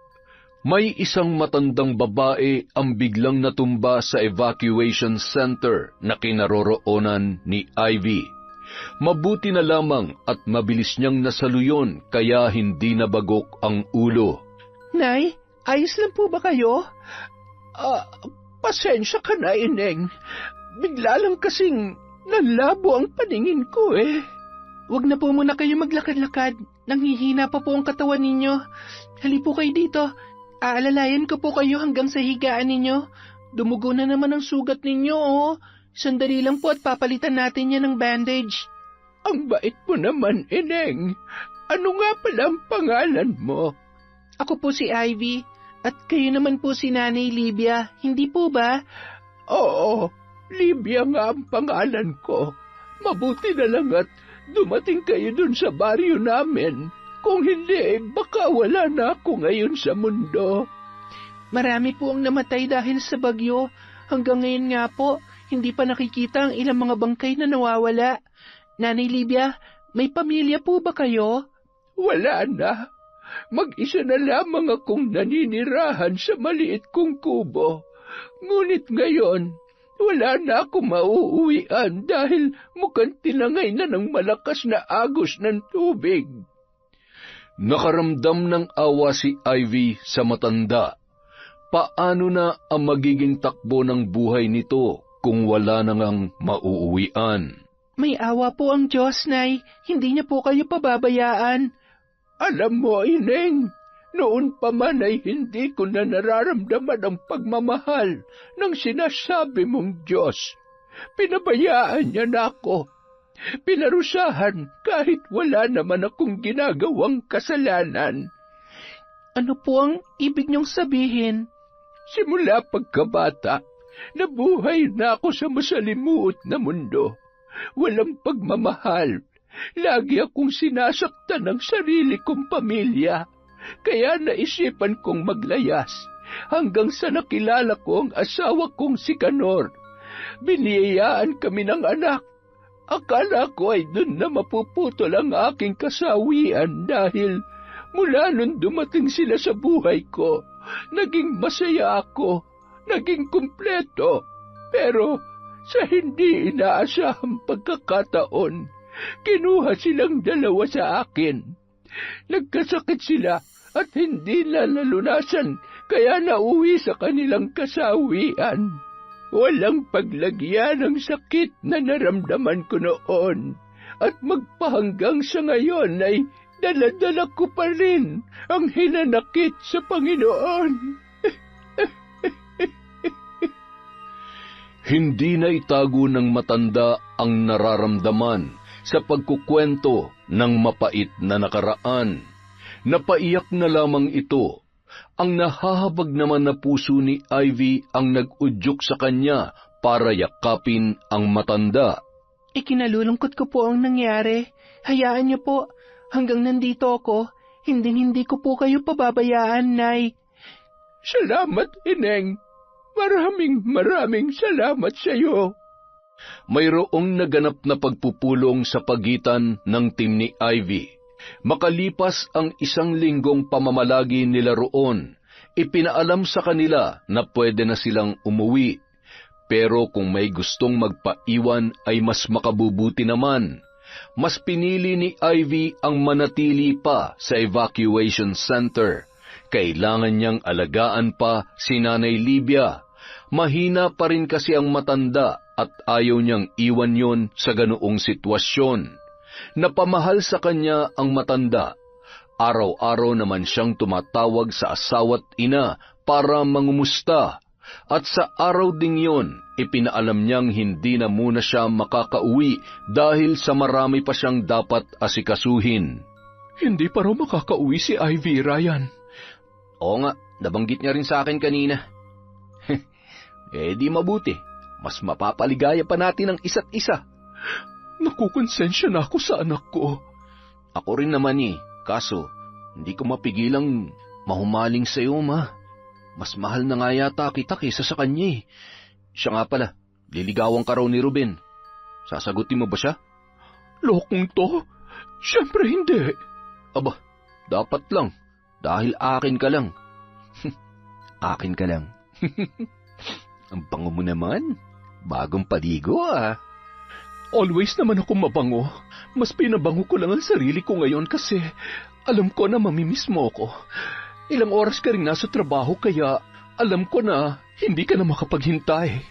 may isang matandang babae ang biglang natumba sa evacuation center na kinaroroonan ni Ivy. Mabuti na lamang at mabilis niyang nasaluyon kaya hindi nabagok ang ulo.
Nay, ayos lang po ba kayo? Pasensya ka na, Ineng. Bigla lang kasing nalabo ang paningin ko eh. Huwag na po muna kayo maglakad-lakad. Nanghihina pa po ang katawan ninyo. Hali po kayo dito. Aalalayan ko po kayo hanggang sa higaan ninyo. Dumugo na naman ang sugat ninyo, oh. Sandali lang po at papalitan natin yan ng bandage. Ang bait mo naman, Ineng. Ano nga pala ang pangalan mo? Ako po si Ivy. At kayo naman po si Nanay Libya, hindi po ba? Oo, Libya nga ang pangalan ko. Mabuti na lang at dumating kayo dun sa baryo namin. Kung hindi, baka wala na ako ngayon sa mundo. Marami po ang namatay dahil sa bagyo. Hanggang ngayon nga po, hindi pa nakikita ang ilang mga bangkay na nawawala. Nanay Libya, may pamilya po ba kayo? Wala na. Mag-isa na lamang akong naninirahan sa maliit kong kubo. Ngunit ngayon, wala na akong mauuwian dahil mukhang tinangay na ng malakas na agos ng tubig.
Nakaramdam ng awa si Ivy sa matanda. Paano na ang magiging takbo ng buhay nito kung wala na ngang mauuwian?
May awa po ang Diyos, Nay. Hindi niya po kayo pababayaan. Alam mo, Ineng, noon pa man ay hindi ko na nararamdaman ang pagmamahal ng sinasabi mong Diyos. Pinabayaan niya na ako. Pinarusahan kahit wala naman akong ginagawang kasalanan. Ano po ang ibig niyong sabihin? Simula pagkabata, nabuhay na ako sa masalimuot na mundo. Walang pagmamahal. Lagi akong sinasaktan ng sarili kong pamilya. Kaya naisipan kong maglayas hanggang sa nakilala ko ang asawa kong si Kanor. Biniyayaan kami ng anak. Akala ko ay dun na mapuputol ang aking kasawian dahil mula nun dumating sila sa buhay ko, naging masaya ako, naging kumpleto. Pero
Sa hindi inaasahang pagkakataon, kinuha silang dalawa sa akin. Nagkasakit sila at hindi na nalunasan, kaya nauwi sa kanilang kasawian. Walang paglagyan ng sakit na naramdaman ko noon, at magpahanggang sa ngayon ay dala-dala ko pa rin ang hinanakit sa Panginoon.
Hindi na itago ng matanda ang nararamdaman sa pagkukwento ng mapait na nakaraan. Napaiyak na lamang ito. Ang nahahabag naman na puso ni Ivy ang nag-udyok sa kanya para yakapin ang matanda.
Ikinalulungkot ko po ang nangyari. Hayaan niyo po, hanggang nandito ako, hindi ko po kayo pababayaan, Nay.
Salamat, Ineng. Maraming salamat sa iyo.
Mayroong naganap na pagpupulong sa pagitan ng team ni Ivy. Makalipas ang 1 linggong pamamalagi nila roon, ipinaalam sa kanila na pwede na silang umuwi. Pero kung may gustong magpaiwan ay mas makabubuti naman. Mas pinili ni Ivy ang manatili pa sa evacuation center. Kailangan niyang alagaan pa si Nanay Libia. Mahina pa rin kasi ang matanda at ayaw niyang iwan yon sa ganoong sitwasyon. Napamahal sa kanya ang matanda. Araw-araw naman siyang tumatawag sa asawa't ina para mangumusta. At sa araw ding yon, ipinaalam niyang hindi na muna siya makakauwi dahil sa marami pa siyang dapat asikasuhin.
Hindi pa raw makakauwi si Ivy, Ryan.
Oo nga, nabanggit niya rin sa akin kanina. Di mabuti. Mas mapapaligaya pa natin ang isa't isa.
Nakukonsensya na ako sa anak ko.
Ako rin naman kaso hindi ko mapigilang mahumaling sa iyo, Ma. Mas mahal na nga yata kita kaysa sa kanya. Siya nga pala, liligawan ka raw ni Ruben. Sasagutin mo ba siya?
Lokong to? Siyempre hindi.
Aba, dapat lang. Dahil akin ka lang. Akin ka lang. Ang bango mo naman. Bagong paligo,
Always naman ako mabango. Mas pinabango ko lang ang sarili ko ngayon kasi alam ko na mamimiss mo ako. Ilang oras ka rin nasa trabaho kaya alam ko na hindi ka na makapaghintay.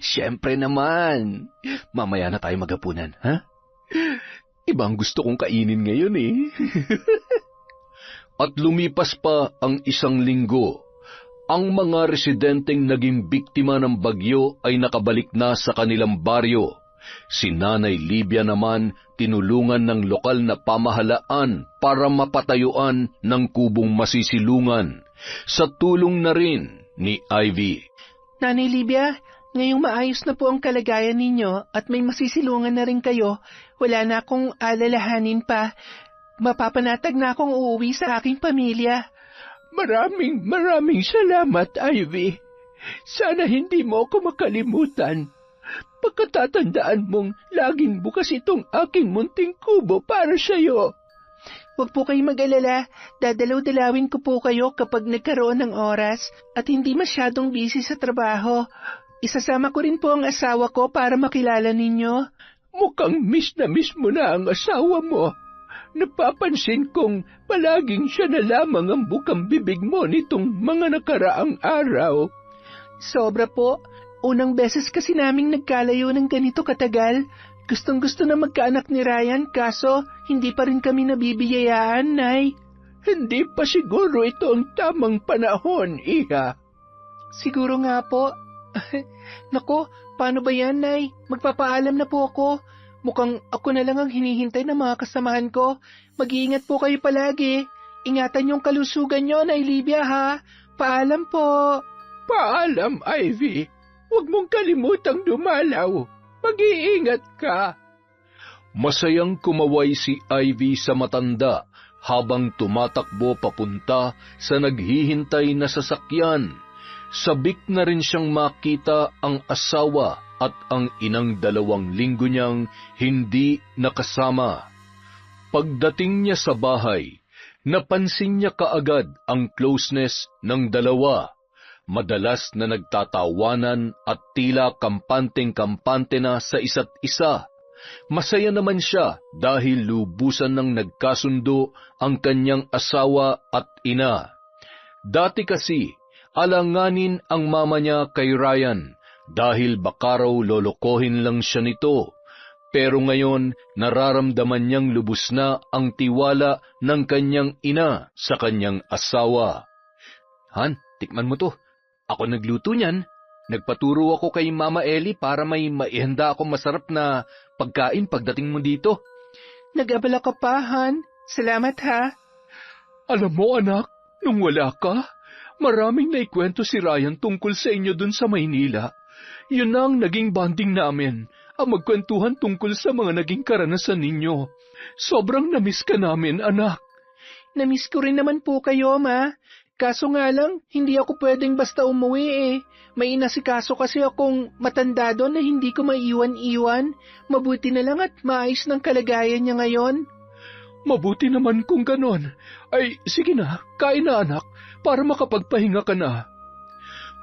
Siyempre naman. Mamaya na tayo maghapunan, ha?
Ibang gusto kong kainin ngayon At lumipas pa ang 1 linggo. Ang mga residenteng naging biktima ng bagyo ay nakabalik na sa kanilang baryo. Si Nanay Libia naman tinulungan ng lokal na pamahalaan para mapatayuan ng kubong masisilungan. Sa tulong na rin ni Ivy.
Nanay Libia, ngayong maayos na po ang kalagayan ninyo at may masisilungan na rin kayo, wala na akong alalahanin pa. Mapapanatag na akong uuwi sa aking pamilya.
Maraming salamat, Ivy. Sana hindi mo ako makalimutan. Pagkatatandaan mong laging bukas itong aking munting kubo para sa'yo.
Huwag po kayong mag-alala. Dadalaw-dalawin ko po kayo kapag nagkaroon ng oras at hindi masyadong busy sa trabaho. Isasama ko rin po ang asawa ko para makilala ninyo.
Mukhang miss mo na ang asawa mo. Napapansin kong palaging siya na lamang ang bukang bibig mo nitong mga nakaraang araw.
Sobra po. Unang beses kasi naming nagkalayo ng ganito katagal. Gustong-gusto na magkaanak ni Ryan kaso hindi pa rin kami nabibiyayaan, Nay.
Hindi pa siguro ito ang tamang panahon, Iha.
Siguro nga po. Nako, paano ba yan, Nay? Magpapaalam na po ako. Mukhang ako na lang ang hinihintay ng mga kasamahan ko. Mag-iingat po kayo palagi. Ingatan yung kalusugan nyo, Nay Libia, ha? Paalam po.
Paalam, Ivy. Huwag mong kalimutang dumalaw. Mag-iingat ka.
Masayang kumaway si Ivy sa matanda habang tumatakbo papunta sa naghihintay na sasakyan. Sabik na rin siyang makita ang asawa at ang inang 2 linggo niyang hindi nakasama. Pagdating niya sa bahay, napansin niya kaagad ang closeness ng dalawa. Madalas na nagtatawanan at tila kampanteng-kampante na sa isa't isa. Masaya naman siya dahil lubusan ng nagkasundo ang kanyang asawa at ina. Dati kasi, alanganin ang mama niya kay Ryan dahil baka raw lolokohin lang siya nito. Pero ngayon, nararamdaman niyang lubos na ang tiwala ng kanyang ina sa kanyang asawa.
Han, tikman mo to. Ako nagluto niyan. Nagpaturo ako kay Mama Ellie para may maihanda akong masarap na pagkain pagdating mo dito.
Nag-abala ka pa, Han. Salamat ha.
Alam mo anak, nung wala ka, maraming naikwento si Ryan tungkol sa inyo dun sa Maynila. Yun na ang naging bonding namin, ang magkwentuhan tungkol sa mga naging karanasan ninyo. Sobrang namiss ka namin, anak.
Namiss ko rin naman po kayo, Ma. Kaso nga lang, hindi ako pwedeng basta umuwi eh. May inasikaso kasi akong matanda doon na hindi ko maiwan-iwan. Mabuti na lang at maayos ng kalagayan niya ngayon.
Mabuti naman kung ganon. Ay, sige na, kain na anak, para makapagpahinga ka na.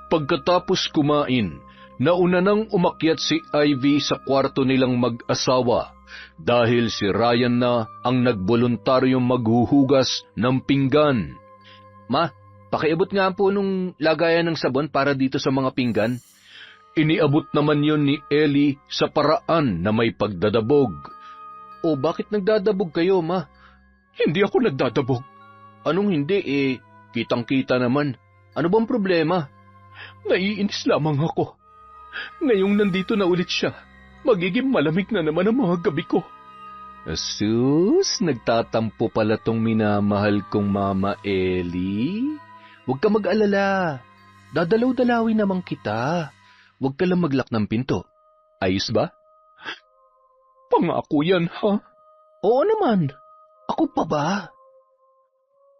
Pagkatapos kumain, nauna nang umakyat si Ivy sa kwarto nilang mag-asawa dahil si Ryan na ang nagboluntaryong maghuhugas ng pinggan.
Ma, pakiabot nga po nung lagayan ng sabon para dito sa mga pinggan.
Iniabot naman yon ni Ellie sa paraan na may pagdadabog.
O bakit nagdadabog kayo, Ma?
Hindi ako nagdadabog.
Anong hindi kitang-kita naman. Ano bang problema?
Naiinis lamang ako. Ngayong nandito na ulit siya, magiging malamig na naman ang mga gabi ko.
Asus, nagtatampo pala tong minamahal kong Mama Ellie. Huwag ka mag-alala. Dadalaw-dalawin naman kita. Huwag ka lang maglak ng pinto. Ayos ba?
Pangako yan, ha?
Oo naman. Ako pa ba?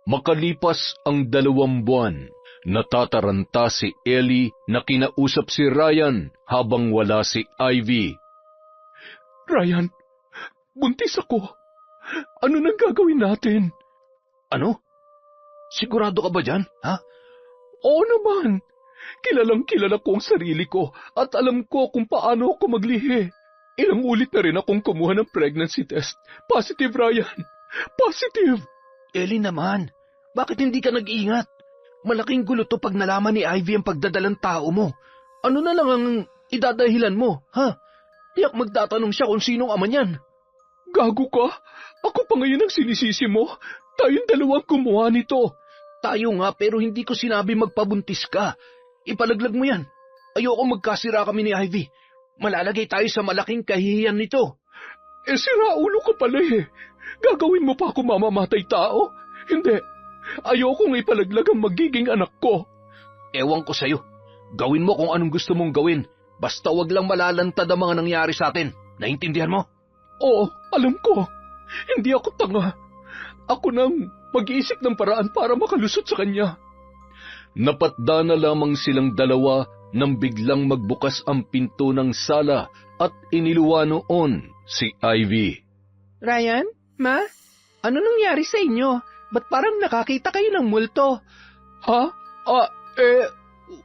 Makalipas ang 2 buwan, natataranta si Ellie na kinausap si Ryan habang wala si Ivy.
Ryan, buntis ako. Ano nang gagawin natin?
Ano? Sigurado ka ba dyan, ha?
Oo naman. Kilalang-kilala ko ang sarili ko at alam ko kung paano ako maglihi. Ilang ulit na rin akong kumuha ng pregnancy test. Positive, Ryan. Positive.
Ellie naman, bakit hindi ka nag-ingat? Malaking gulo to pag nalaman ni Ivy ang pagdadalang tao mo. Ano na lang ang idadahilan mo, ha? Tiyak magtatanong siya kung sinong ama niyan.
Gago ka? Ako pa ngayon ang sinisisi mo? Tayong dalawang kumuha nito.
Tayo nga pero hindi ko sinabi magpabuntis ka. Ipalaglag mo yan. Ayoko magkasira kami ni Ivy. Malalagay tayo sa malaking kahihiyan nito.
Sira ulo ka pala eh. Gagawin mo pa ako mamamatay tao? Hindi. Ayokong ipalaglag ang magiging anak ko.
Ewan ko sa'yo. Gawin mo kung anong gusto mong gawin. Basta wag lang malalantad ang mga nangyari sa atin. Naintindihan mo?
Oo, alam ko. Hindi ako tanga. Ako nang mag-iisip ng paraan para makalusot sa kanya.
Napatda na lamang silang dalawa nang biglang magbukas ang pinto ng sala at iniluwa noon si Ivy.
Ryan, Ma, ano nangyari sa inyo? Ba't parang nakakita kayo ng multo?
Ha?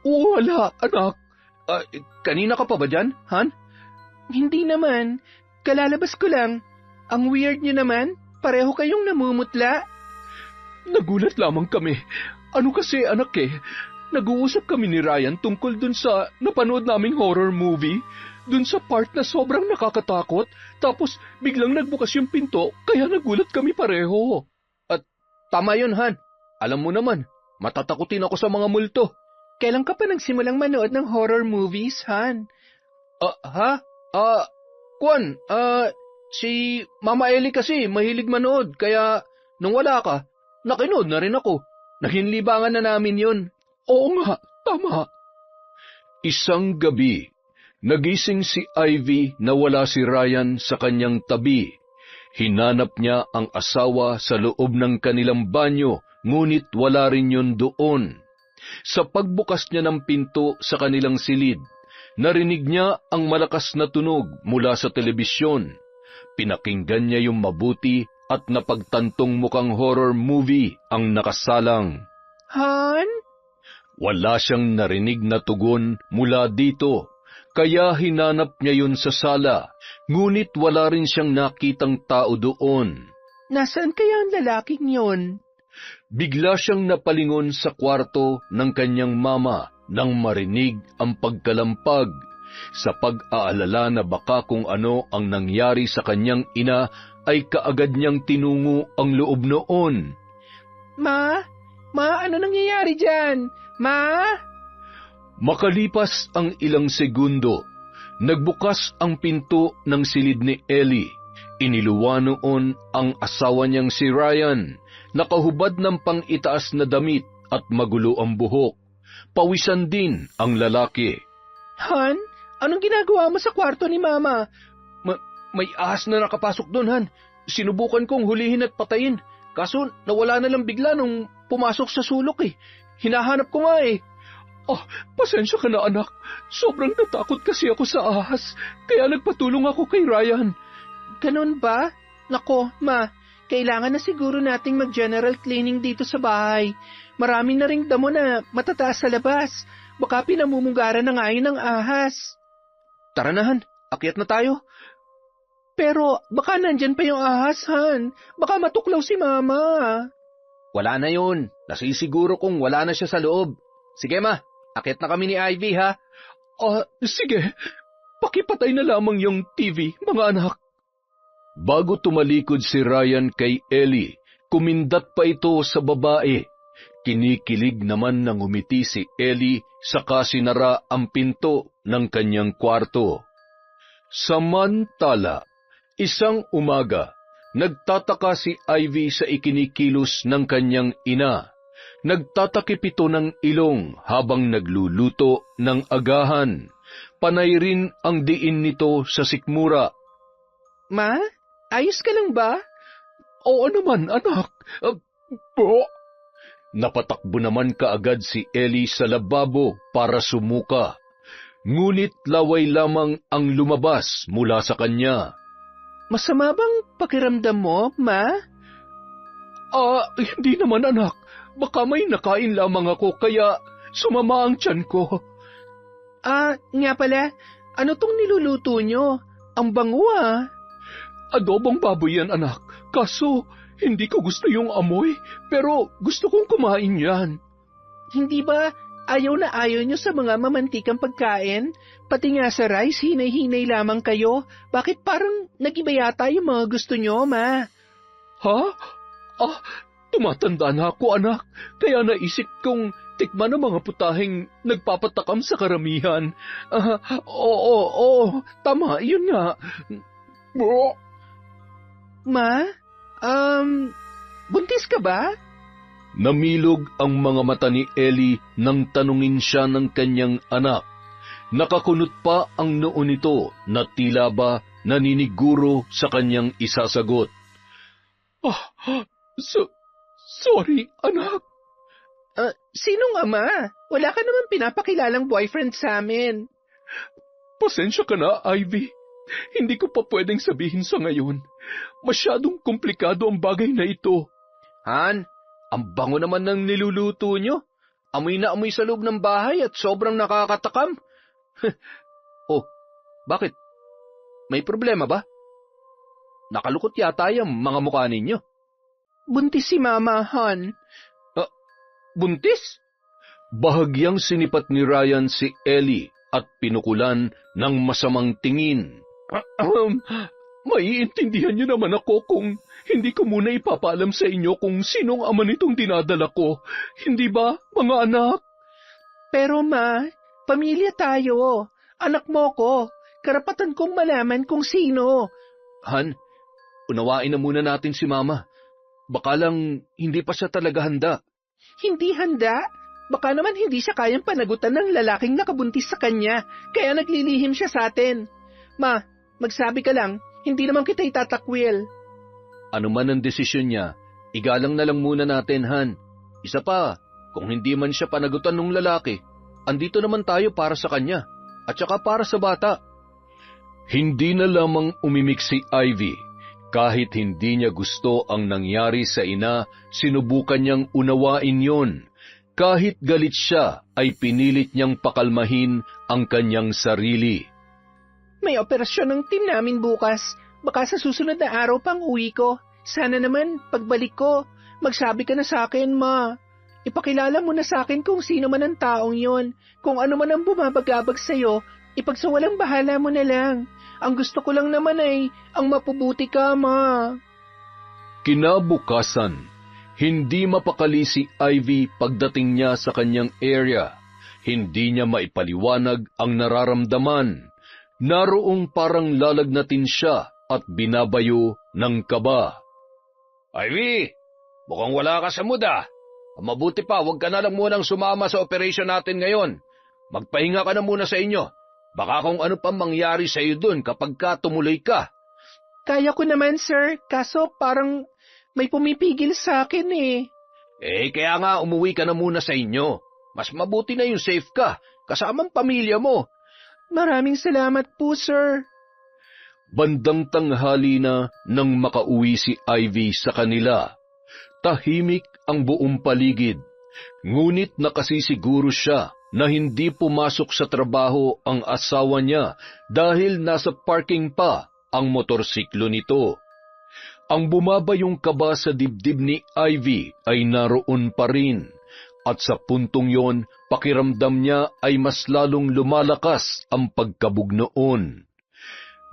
Wala, anak.
Kanina ka pa ba dyan, Han?
Hindi naman. Kalalabas ko lang. Ang weird nyo naman. Pareho kayong namumutla.
Nagulat lamang kami. Ano kasi anak nag-uusap kami ni Ryan tungkol dun sa napanood naming horror movie. Dun sa part na sobrang nakakatakot. Tapos biglang nagbukas yung pinto kaya nagulat kami pareho.
At tama yun, Han. Alam mo naman, matatakutin ako sa mga multo.
Kailan ka pa nagsimulang manood ng horror movies, Han?
Si Mama Ellie kasi mahilig manood, kaya nung wala ka, nakinood na rin ako. Naghinlibangan na namin yun.
Oo nga, tama.
Isang gabi, nagising si Ivy na wala si Ryan sa kanyang tabi. Hinanap niya ang asawa sa loob ng kanilang banyo, ngunit wala rin yun doon. Sa pagbukas niya ng pinto sa kanilang silid, narinig niya ang malakas na tunog mula sa telebisyon. Pinakinggan niya yung mabuti at napagtantong mukhang horror movie ang nakasalang.
Han?
Wala siyang narinig na tugon mula dito, kaya hinanap niya yun sa sala, ngunit wala rin siyang nakitang tao doon.
Nasaan kaya ang lalaking yon?
Bigla siyang napalingon sa kwarto ng kanyang mama nang marinig ang pagkalampag. Sa pag-aalala na baka kung ano ang nangyari sa kanyang ina, ay kaagad niyang tinungo ang loob noon.
Ma? Ma, ano nangyayari dyan? Ma?
Makalipas ang ilang segundo, nagbukas ang pinto ng silid ni Ellie. Iniluwa noon ang asawa niyang si Ryan, nakahubad ng pang-itaas na damit at magulo ang buhok. Pawisan din ang lalaki.
Han, anong ginagawa mo sa kwarto ni Mama?
May ahas na nakapasok doon, Han. Sinubukan kong hulihin at patayin. Kaso nawala na lang bigla nung pumasok sa sulok eh. Hinahanap ko nga eh.
Pasensya ka na anak. Sobrang natakot kasi ako sa ahas, kaya nagpatulong ako kay Ryan.
Ganun ba? Nako, Ma, kailangan na siguro nating mag-general cleaning dito sa bahay. Marami na ring damo na matataas sa labas. Baka pinamumugaran na nga yun ng ahas.
Tara na, Han. Akyat na tayo.
Pero baka nandyan pa yung ahas, Han. Baka matuklaw si Mama.
Wala na yun. Nasisiguro kung wala na siya sa loob. Sige, Ma. Akyat na kami ni Ivy, ha?
Sige. Pakipatay na lamang yung TV, mga anak.
Bago tumalikod si Ryan kay Ellie, kumindat pa ito sa babae. Kinikilig naman ng umiti si Ellie saka sinara ang pinto ng kanyang kwarto. Samantala, isang umaga, nagtataka si Ivy sa ikinikilos ng kanyang ina. Nagtatakip ito ng ilong habang nagluluto ng agahan. Panay rin ang diin nito sa sikmura.
Ma, ayos ka lang ba?
Oo naman, anak. Po.
Napatakbo naman kaagad si Ellie sa lababo para sumuka. Ngunit laway lamang ang lumabas mula sa kanya.
Masama bang pakiramdam mo, Ma?
Hindi naman anak. Baka may nakain lamang ako kaya sumama ang tiyan ko.
Nga pala, ano tong niluluto nyo? Ang bango
Adobong baboy yan anak. Kaso, hindi ko gusto yung amoy, pero gusto kong kumain yan.
Hindi ba ayaw na ayaw nyo sa mga mamantikang pagkain? Pati nga sa rice, hinay-hinay lamang kayo. Bakit parang nag-iba yata yung mga gusto nyo, Ma?
Ha? Tumatanda na ako anak, kaya naisip kong tikman ang mga putahing nagpapatakam sa karamihan. Oo, tama, yun nga. Bro.
Ma? Buntis ka ba?
Namilog ang mga mata ni Ellie nang tanungin siya ng kanyang anak. Nakakunot pa ang noo nito na tila ba naniniguro sa kanyang isasagot.
Sorry, anak.
Sinong ama? Wala ka naman pinapakilalang boyfriend sa amin.
Pasensya ka na, Ivy. Hindi ko pa pwedeng sabihin sa ngayon. Masyadong komplikado ang bagay na ito.
Han, ang bango naman ng niluluto nyo. Amoy na amoy sa loob ng bahay at sobrang nakakatakam. Bakit? May problema ba? Nakalukot yata yung mga mukha ninyo.
Buntis si Mama, Han.
Buntis?
Bahagyang sinipat ni Ryan si Ellie at pinukulan ng masamang tingin.
Maiintindihan niyo naman ako kung hindi ko muna ipapaalam sa inyo kung sinong ama nitong dinadala ko. Hindi ba, mga anak?
Pero Ma, pamilya tayo. Anak mo ko. Karapatan kong malaman kung sino.
Han, unawain na muna natin si Mama. Baka lang hindi pa siya talaga handa.
Hindi handa? Baka naman hindi siya kayang panagutan ng lalaking nakabuntis sa kanya, kaya naglilihim siya sa atin. Ma, magsabi ka lang, hindi naman kita itatakwil.
Ano man ang desisyon niya, igalang na lang muna natin, Han. Isa pa, kung hindi man siya panagutan ng lalaki, andito naman tayo para sa kanya, at saka para sa bata.
Hindi na lamang umimik si Ivy. Kahit hindi niya gusto ang nangyari sa ina, sinubukan niyang unawain yon. Kahit galit siya, ay pinilit niyang pakalmahin ang kanyang sarili.
May operasyon ng team namin bukas. Baka sa susunod na araw pang uwi ko. Sana naman, pagbalik ko, magsabi ka na sa akin, Ma. Ipakilala mo na sa akin kung sino man ang taong yon. Kung ano man ang bumabagabag sa'yo, ipagsawalang bahala mo na lang. Ang gusto ko lang naman ay, ang mapubuti ka, Ma.
Kinabukasan, hindi mapakali si Ivy pagdating niya sa kanyang area. Hindi niya maipaliwanag ang nararamdaman. Naroong parang lalagnatin siya at binabayo ng kaba.
Ivy, mukhang wala ka sa mood ah. Mabuti pa, huwag ka na lang munang sumama sa operation natin ngayon. Magpahinga ka na muna sa inyo. Baka kung ano pang mangyari sa iyo dun kapag ka tumuloy ka.
Kaya ko naman, sir. Kaso parang may pumipigil sa akin eh.
Kaya nga umuwi ka na muna sa inyo. Mas mabuti na yung safe ka, kasamang pamilya mo.
Maraming salamat po, sir.
Bandang tanghali na nang makauwi si Ivy sa kanila. Tahimik ang buong paligid. Ngunit nakasisiguro siya na hindi pumasok sa trabaho ang asawa niya dahil nasa parking pa ang motorsiklo nito. Ang bumabayong kaba sa dibdib ni Ivy ay naroon pa rin. At sa puntong yon, pakiramdam niya ay mas lalong lumalakas ang pagkabugnoon.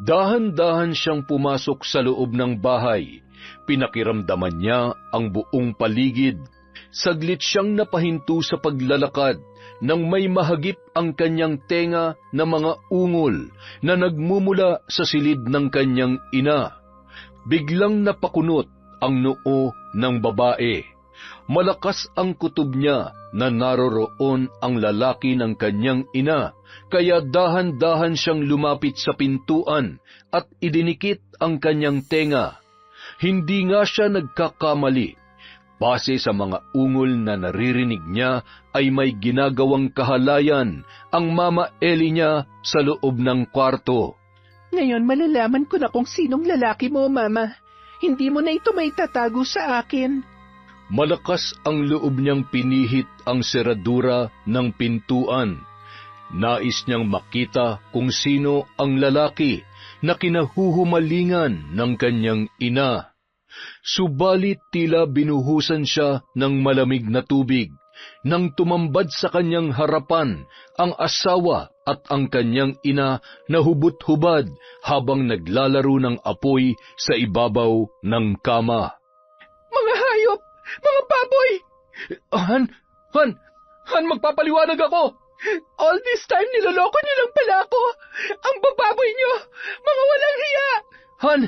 Dahan-dahan siyang pumasok sa loob ng bahay. Pinakiramdaman niya ang buong paligid. Saglit siyang napahinto sa paglalakad nang may mahagip ang kanyang tenga na mga ungol na nagmumula sa silid ng kanyang ina. Biglang napakunot ang noo ng babae. Malakas ang kutob niya na naroroon ang lalaki ng kanyang ina, kaya dahan-dahan siyang lumapit sa pintuan at idinikit ang kanyang tenga. Hindi nga siya nagkakamali. Base sa mga ungol na naririnig niya ay may ginagawang kahalayan ang Mama Ellie niya sa loob ng kwarto.
Ngayon malalaman ko na kung sinong lalaki mo, Mama. Hindi mo na ito may tatago sa akin.
Malakas ang loob niyang pinihit ang seradura ng pintuan. Nais niyang makita kung sino ang lalaki na kinahuhumalingan ng kanyang ina. Subalit tila binuhusan siya ng malamig na tubig nang tumambad sa kanyang harapan ang asawa at ang kanyang ina na hubot-hubad habang naglalaro ng apoy sa ibabaw ng kama.
Mga hayop! Mga baboy! Han, magpapaliwanag ako! All this time niloloko niyo lang pala ako! Ang bababoy niyo! Mga walang hiya! Han,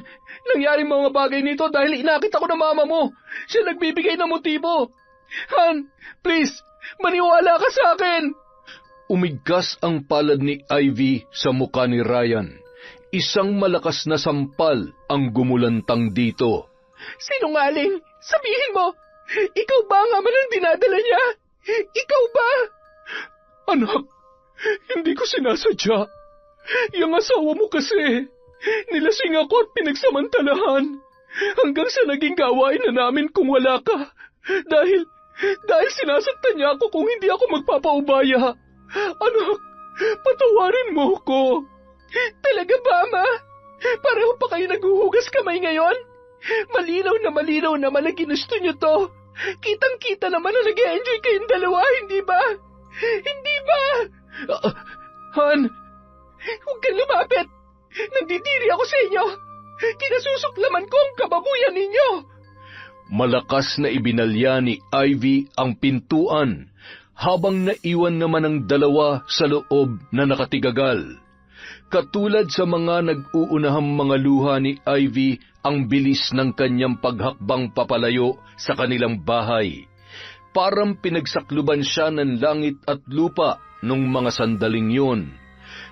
nangyari mga bagay nito dahil inakit ako ng mama mo. Siya nagbibigay ng motibo. Han, please, maniwala ka sa akin!
Umigkas ang palad ni Ivy sa mukha ni Ryan. Isang malakas na sampal ang gumulantang dito.
Sinungaling! Sabihin mo! Ikaw ba ang ama ng dinadala niya? Ikaw ba?
Anak, hindi ko sinasadya. Yung asawa mo kasi, nilasing ako at pinagsamantalahan. Hanggang sa naging gawain na namin kung wala ka. Dahil sinasaktan niya ako kung hindi ako magpapaubaya. Anak, patawarin mo ko.
Talaga ba, Ma? Pareho pa kayo naghuhugas kamay ngayon? Malinaw naman na ginusto niyo to. Kitang-kita naman na nag-e-enjoy kayong dalawa, hindi ba? Hindi ba?
Han!
Huwag kang lumapit! Nandidiri ako sa inyo! Kinasusuklaman ko ang kababuyan ninyo!
Malakas na ibinalya ni Ivy ang pintuan, habang naiwan naman ang dalawa sa loob na nakatigagal. Katulad sa mga nag-uunahang mga luha ni Ivy, ang bilis ng kanyang paghakbang papalayo sa kanilang bahay. Parang pinagsakluban siya ng langit at lupa nung mga sandaling yun.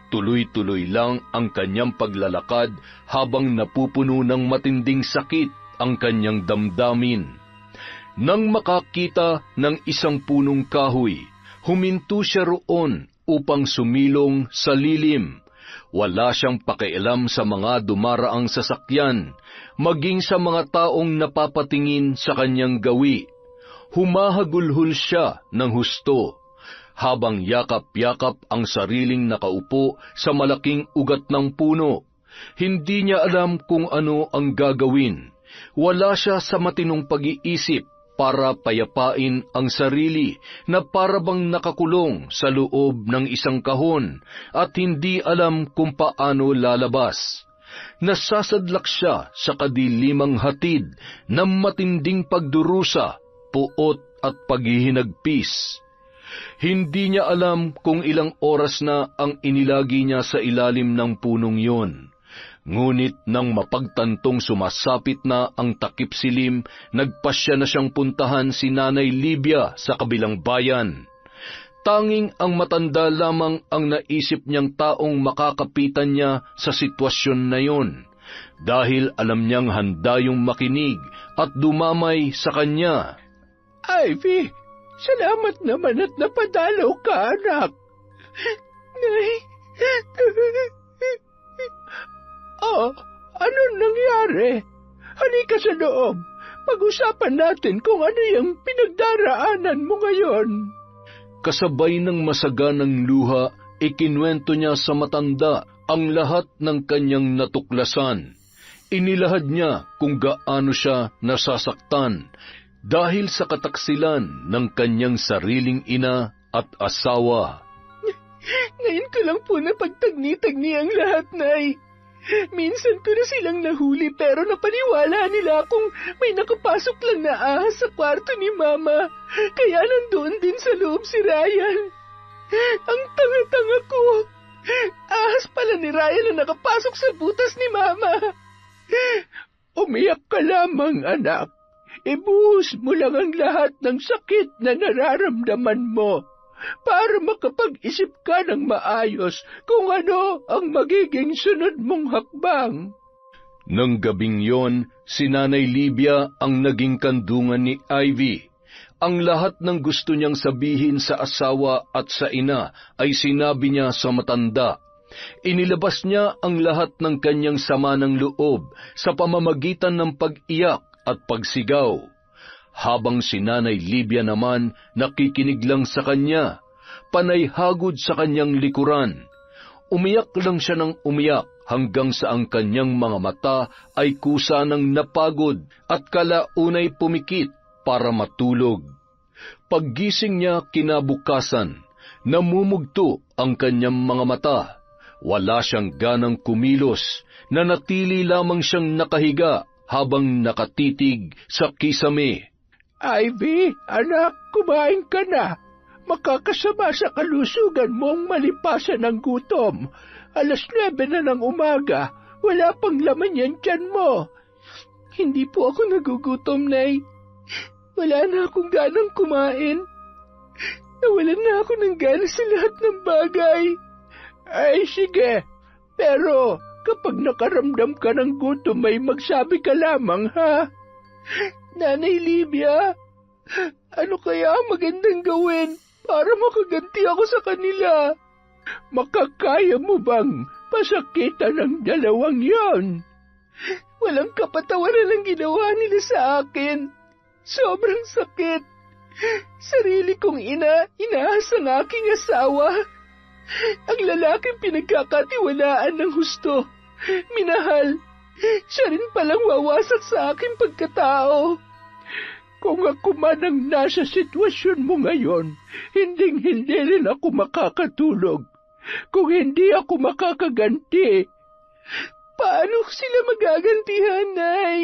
Tuloy-tuloy lang ang kanyang paglalakad habang napupuno ng matinding sakit ang kanyang damdamin. Nang makakita ng isang punong kahoy, huminto siya roon upang sumilong sa lilim. Wala siyang pakialam sa mga dumaraang sasakyan, maging sa mga taong napapatingin sa kanyang gawi. Humahagulhol siya ng husto, habang yakap-yakap ang sariling nakaupo sa malaking ugat ng puno. Hindi niya alam kung ano ang gagawin. Wala siya sa matinong pag-iisip para payapain ang sarili na parabang nakakulong sa loob ng isang kahon at hindi alam kung paano lalabas. Nasasadlak siya sa kadilimang hatid ng matinding pagdurusa, puot at paghihinagpis. Hindi niya alam kung ilang oras na ang inilagi niya sa ilalim ng punong yun. Ngunit nang mapagtantong sumasapit na ang takip silim, nagpasya na siyang puntahan si Nanay Libia sa kabilang bayan. Tanging ang matanda lamang ang naisip niyang taong makakapitan niya sa sitwasyon na yon, dahil alam niyang handa yung makinig at dumamay sa kanya.
Ivy, salamat naman at napadalaw ka, anak. Nay, ano nangyari? Halika sa loob. Pag-usapan natin kung ano yung pinagdaraanan mo ngayon.
Kasabay ng masaganang luha, ikinwento niya sa matanda ang lahat ng kanyang natuklasan. Inilahad niya kung gaano siya nasasaktan dahil sa kataksilan ng kanyang sariling ina at asawa.
Ngayon ko lang po napagtagni-tagni ang lahat, Nay. Minsan ko na silang nahuli pero napaniwala nila akong may nakapasok lang na ahas sa kwarto ni Mama. Kaya nandoon din sa loob si Ryan. Ang tanga-tanga ko. Ahas pala ni Ryan na nakapasok sa butas ni Mama. Umiyak ka lamang, anak. Ibuhos mo lang ang lahat ng sakit na nararamdaman mo para makapag-isip ka ng maayos kung ano ang magiging sunod mong hakbang.
Nang gabing yon, si Nanay Libia ang naging kandungan ni Ivy. Ang lahat ng gusto niyang sabihin sa asawa at sa ina ay sinabi niya sa matanda. Inilabas niya ang lahat ng kanyang sama ng loob sa pamamagitan ng pag-iyak at pagsigaw. Habang si Nanay Libia naman nakikinig lang sa kanya, panay hagod sa kanyang likuran. Umiyak lang siya ng umiyak hanggang sa ang kanyang mga mata ay kusa ng napagod at kalaunay pumikit para matulog. Paggising niya kinabukasan, namumugto ang kanyang mga mata. Wala siyang ganang kumilos, nanatili lamang siyang nakahiga habang nakatitig sa kisame.
Ivy, anak, kumain ka na. Makakasama sa kalusugan mong malipasan ng gutom. 9:00 na ng umaga, wala pang laman yan tiyan mo. Hindi po ako nagugutom, Nay. Wala na akong ganang kumain. Nawalan na ako ng gana sa lahat ng bagay. Ay, sige. Pero kapag nakaramdam ka ng gutom, may magsabi ka lamang, ha? Nanay Libia, ano kaya ang magandang gawin para makaganti ako sa kanila? Makakaya mo bang pasakitan ng dalawang yon? Walang kapatawaran ang ginawa nila sa akin. Sobrang sakit. Sarili kong inaahas ang aking asawa. Ang lalaking pinagkakatiwalaan ng husto, minahal. Siya rin palang wawasak sa aking pagkatao. Kung ako man ang nasa sitwasyon mo ngayon, hinding-hindi rin ako makakatulog. Kung hindi ako makakaganti, paano sila magagantihan, Nay?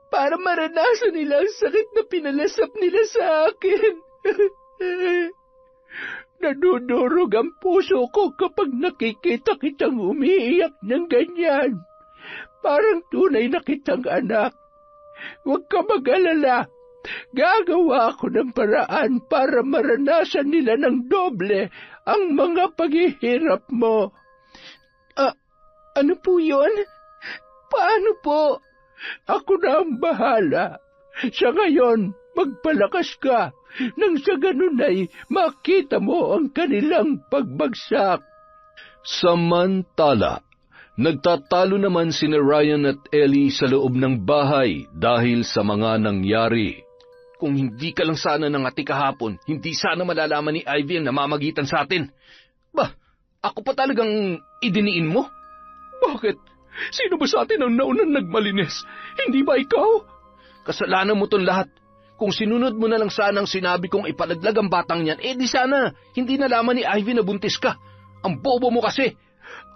Para maranasan nila ang sakit na pinalasap nila sa akin. Nadudurog ang puso ko kapag nakikita kitang umiiyak ng ganyan. Parang tunay na kitang anak. Huwag ka mag-alala. Gagawa ako ng paraan para maranasan nila ng doble ang mga paghihirap mo. Ano po yun? Paano po? Ako na ang bahala. Sa ngayon, magpalakas ka nang sa ganun ay makita mo ang kanilang pagbagsak.
Samantala, nagtatalo naman sina Ryan at Ellie sa loob ng bahay dahil sa mga nangyari.
Kung hindi ka lang sana nangati kahapon, hindi sana malalaman ni Ivy ang namamagitan sa atin. Ako pa talagang idiniin mo?
Bakit? Sino ba sa atin ang naunang nagmalinis? Hindi ba ikaw?
Kasalanan mo ton lahat. Kung sinunod mo na lang sana ang sinabi kong ipalaglag ang batang yan, di sana hindi nalaman ni Ivy na buntis ka. Ang bobo mo kasi.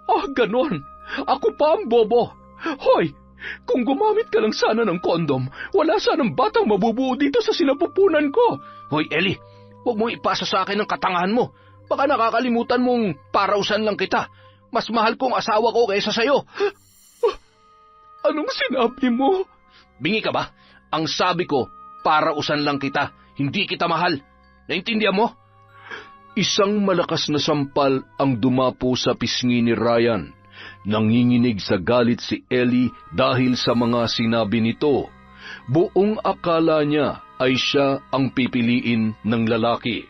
Ganon. Ako pa ang bobo. Hoy, kung gumamit ka lang sana ng kondom, wala sanang batang mabubuo dito sa sinapupunan ko.
Hoy, Ellie, huwag mong ipasa sa akin ang katangahan mo. Baka nakakalimutan mong parausan lang kita. Mas mahal kong asawa ko kaysa sayo.
Anong sinabi mo?
Bingi ka ba? Ang sabi ko, parausan lang kita. Hindi kita mahal. Naintindihan mo?
Isang malakas na sampal ang dumapo sa pisngi ni Ryan. Nanginginig sa galit si Ellie dahil sa mga sinabi nito. Buong akala niya ay siya ang pipiliin ng lalaki.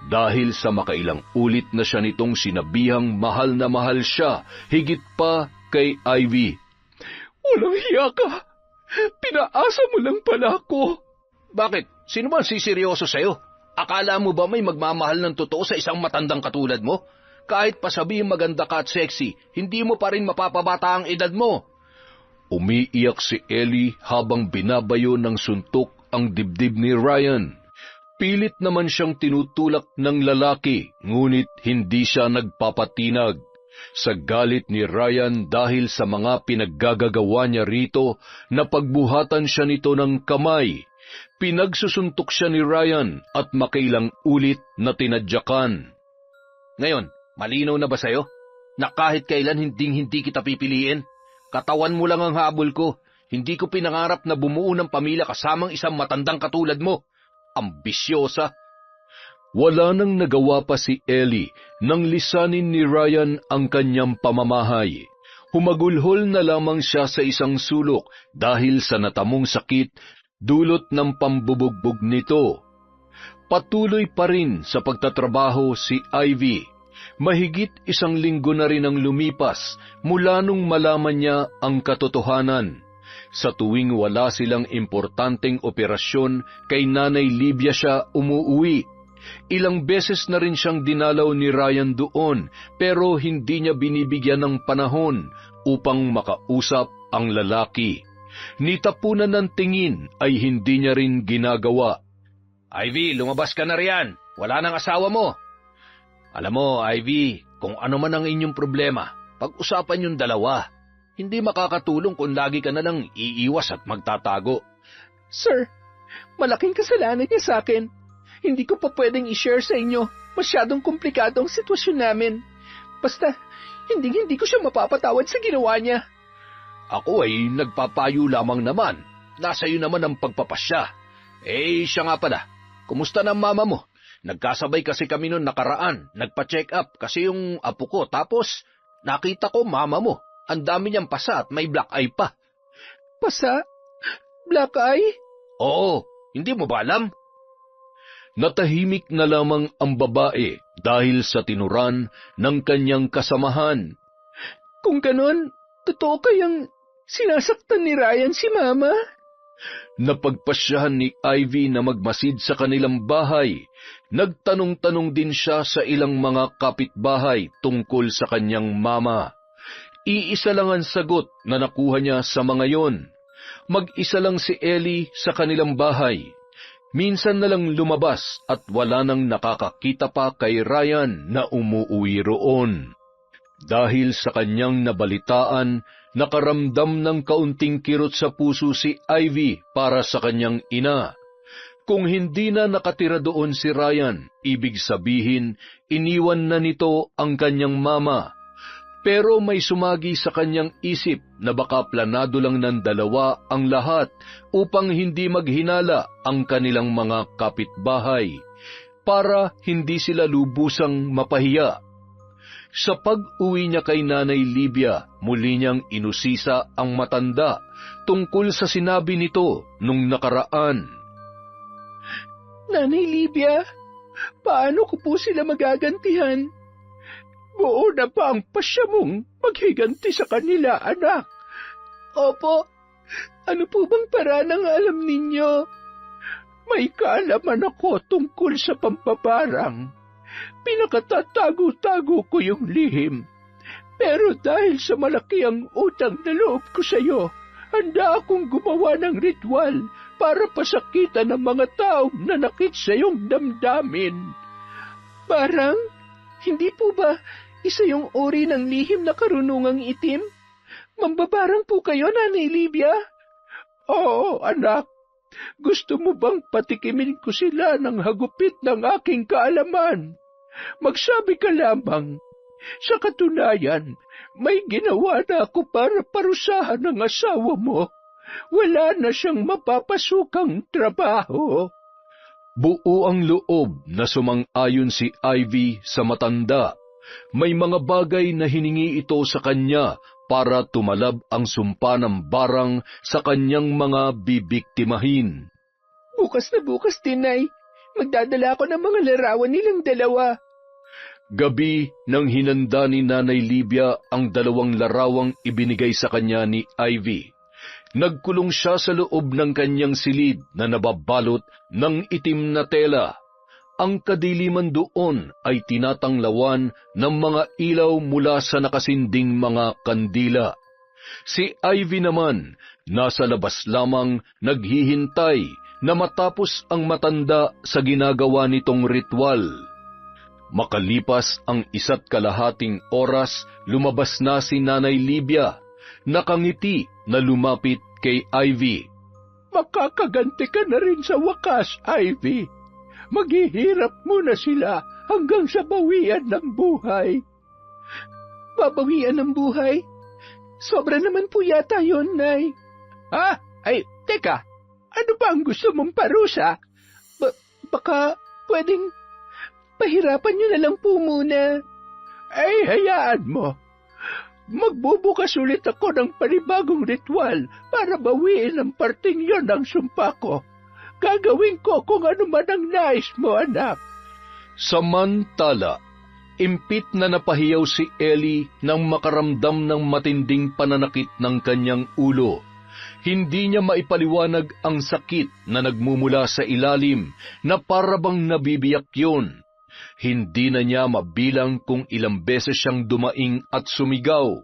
Dahil sa makailang ulit na siya nitong sinabihang mahal na mahal siya, higit pa kay Ivy.
Walang hiya ka! Pinaasa mo lang pala ako.
Bakit? Sino ba ang siseryoso sa'yo? Akala mo ba may magmamahal ng totoo sa isang matandang katulad mo? Kahit pa sabihin maganda ka at sexy, hindi mo pa rin mapapabata ang edad mo.
Umiiyak si Ellie habang binabayo ng suntok ang dibdib ni Ryan. Pilit naman siyang tinutulak ng lalaki, ngunit hindi siya nagpapatinag. Sa galit ni Ryan dahil sa mga pinaggagawa niya rito, napagbuhatan siya nito ng kamay. Pinagsusuntok siya ni Ryan at makailang ulit na tinadyakan.
Ngayon, malinaw na ba sa'yo? Na kahit kailan hindi kita pipiliin? Katawan mo lang ang habol ko. Hindi ko pinangarap na bumuo ng pamilya kasamang isang matandang katulad mo. Ambisyosa.
Wala nang nagawa pa si Ellie nang lisanin ni Ryan ang kanyang pamamahay. Humagulhol na lamang siya sa isang sulok dahil sa natamong sakit dulot ng pambubugbog nito. Patuloy pa rin sa pagtatrabaho si Ivy. Mahigit 1 linggo na rin ang lumipas mula nung malaman niya ang katotohanan. Sa tuwing wala silang importanteng operasyon, kay Nanay Libya siya umuuwi. Ilang beses na rin siyang dinalaw ni Ryan doon, pero hindi niya binibigyan ng panahon upang makausap ang lalaki. Nitapunan ng tingin ay hindi niya rin ginagawa.
Ivy, lumabas ka na riyan. Wala nang asawa mo. Alam mo, Ivy, kung ano man ang inyong problema, pag-usapan yung dalawa. Hindi makakatulong kung lagi ka na lang iiwas at magtatago.
Sir, malaking kasalanan niya sa akin. Hindi ko pa pwedeng i-share sa inyo. Masyadong komplikado ang sitwasyon namin. Basta, hindi ko siya mapapatawad sa ginawa niya.
Ako ay nagpapayo lamang naman. Nasa iyo naman ang pagpapasya. Siya nga pala. Kumusta na ang mama mo? Nagkasabay kasi kami noon nakaraan. Nagpa-check up kasi yung apo ko. Tapos, nakita ko mama mo. Ang dami niyang pasa at may black eye pa.
Pasa? Black eye?
Oo, hindi mo ba alam?
Natahimik na lamang ang babae dahil sa tinuran ng kanyang kasamahan.
Kung ganon, totoo kayang sinasaktan ni Ryan si Mama?
Napagpasyahan ni Ivy na magmasid sa kanilang bahay. Nagtanong-tanong din siya sa ilang mga kapitbahay tungkol sa kanyang mama. Iisa lang ang sagot na nakuha niya sa mga yon. Mag-isa lang si Ellie sa kanilang bahay. Minsan na lang lumabas at wala nang nakakakita pa kay Ryan na umuuwi roon. Dahil sa kanyang nabalitaan, nakaramdam ng kaunting kirot sa puso si Ivy para sa kanyang ina. Kung hindi na nakatira doon si Ryan, ibig sabihin, iniwan na nito ang kanyang mama. Pero may sumagi sa kanyang isip na baka planado lang ng dalawa ang lahat upang hindi maghinala ang kanilang mga kapitbahay, para hindi sila lubusang mapahiya. Sa pag-uwi niya kay Nanay Libya, muli niyang inusisa ang matanda tungkol sa sinabi nito nung nakaraan.
Nanay Libya, paano ko po sila magagantihan? Buo na ba ang pasya mong maghiganti sa kanila, anak? Opo. Ano po bang paraan ang alam ninyo? May kaalaman ako tungkol sa pambabarang. Pinakatatago-tago ko yung lihim. Pero dahil sa malaki ang utang na loob ko sa iyo, handa akong gumawa ng ritual para pasakitan ng mga taong nanakit sa iyong damdamin. Parang, hindi po ba isa yung uri ng lihim na karunungang itim? Mambabarang po kayo, Nanay Livia? Oo, anak. Gusto mo bang patikimin ko sila ng hagupit ng aking kaalaman? Magsabi ka lamang. Sa katunayan, may ginawa na ako para parusahan ang asawa mo. Wala na siyang mapapasukang trabaho.
Buo ang loob na sumang-ayon si Ivy sa matanda. May mga bagay na hiningi ito sa kanya para tumalab ang sumpa ng barang sa kanyang mga bibiktimahin.
Bukas na bukas, Tinay. Magdadala ako ng mga larawan nilang dalawa.
Gabi nang hinanda ni Nanay Livia ang 2 larawang ibinigay sa kanya ni Ivy. Nagkulong siya sa loob ng kanyang silid na nababalot ng itim na tela. Ang kadiliman doon ay tinatanglawan ng mga ilaw mula sa nakasinding mga kandila. Si Ivy naman, nasa labas lamang naghihintay na matapos ang matanda sa ginagawa nitong ritual. Makalipas ang 1.5 oras, lumabas na si Nanay Livia, nakangiti na lumapit kay Ivy.
Makakaganti ka na rin sa wakas, Ivy. Maghihirap muna sila hanggang sa bawian ng buhay. Babawian ng buhay? Sobra naman po yata yun, Nay. Ay, teka. Ano ba ang gusto mong parusa? Baka pwedeng pahirapan nyo na lang po muna. Ay, hayaan mo. Magbubukas ulit ako ng panibagong ritual para bawiin ang parting yon ng sumpa ko. Gagawin ko kung ano man ang nais mo, anak.
Samantala, impit na napahiyaw si Ellie nang makaramdam ng matinding pananakit ng kanyang ulo. Hindi niya maipaliwanag ang sakit na nagmumula sa ilalim na parabang nabibiyak yun. Hindi na niya mabilang kung ilang beses siyang dumaing at sumigaw.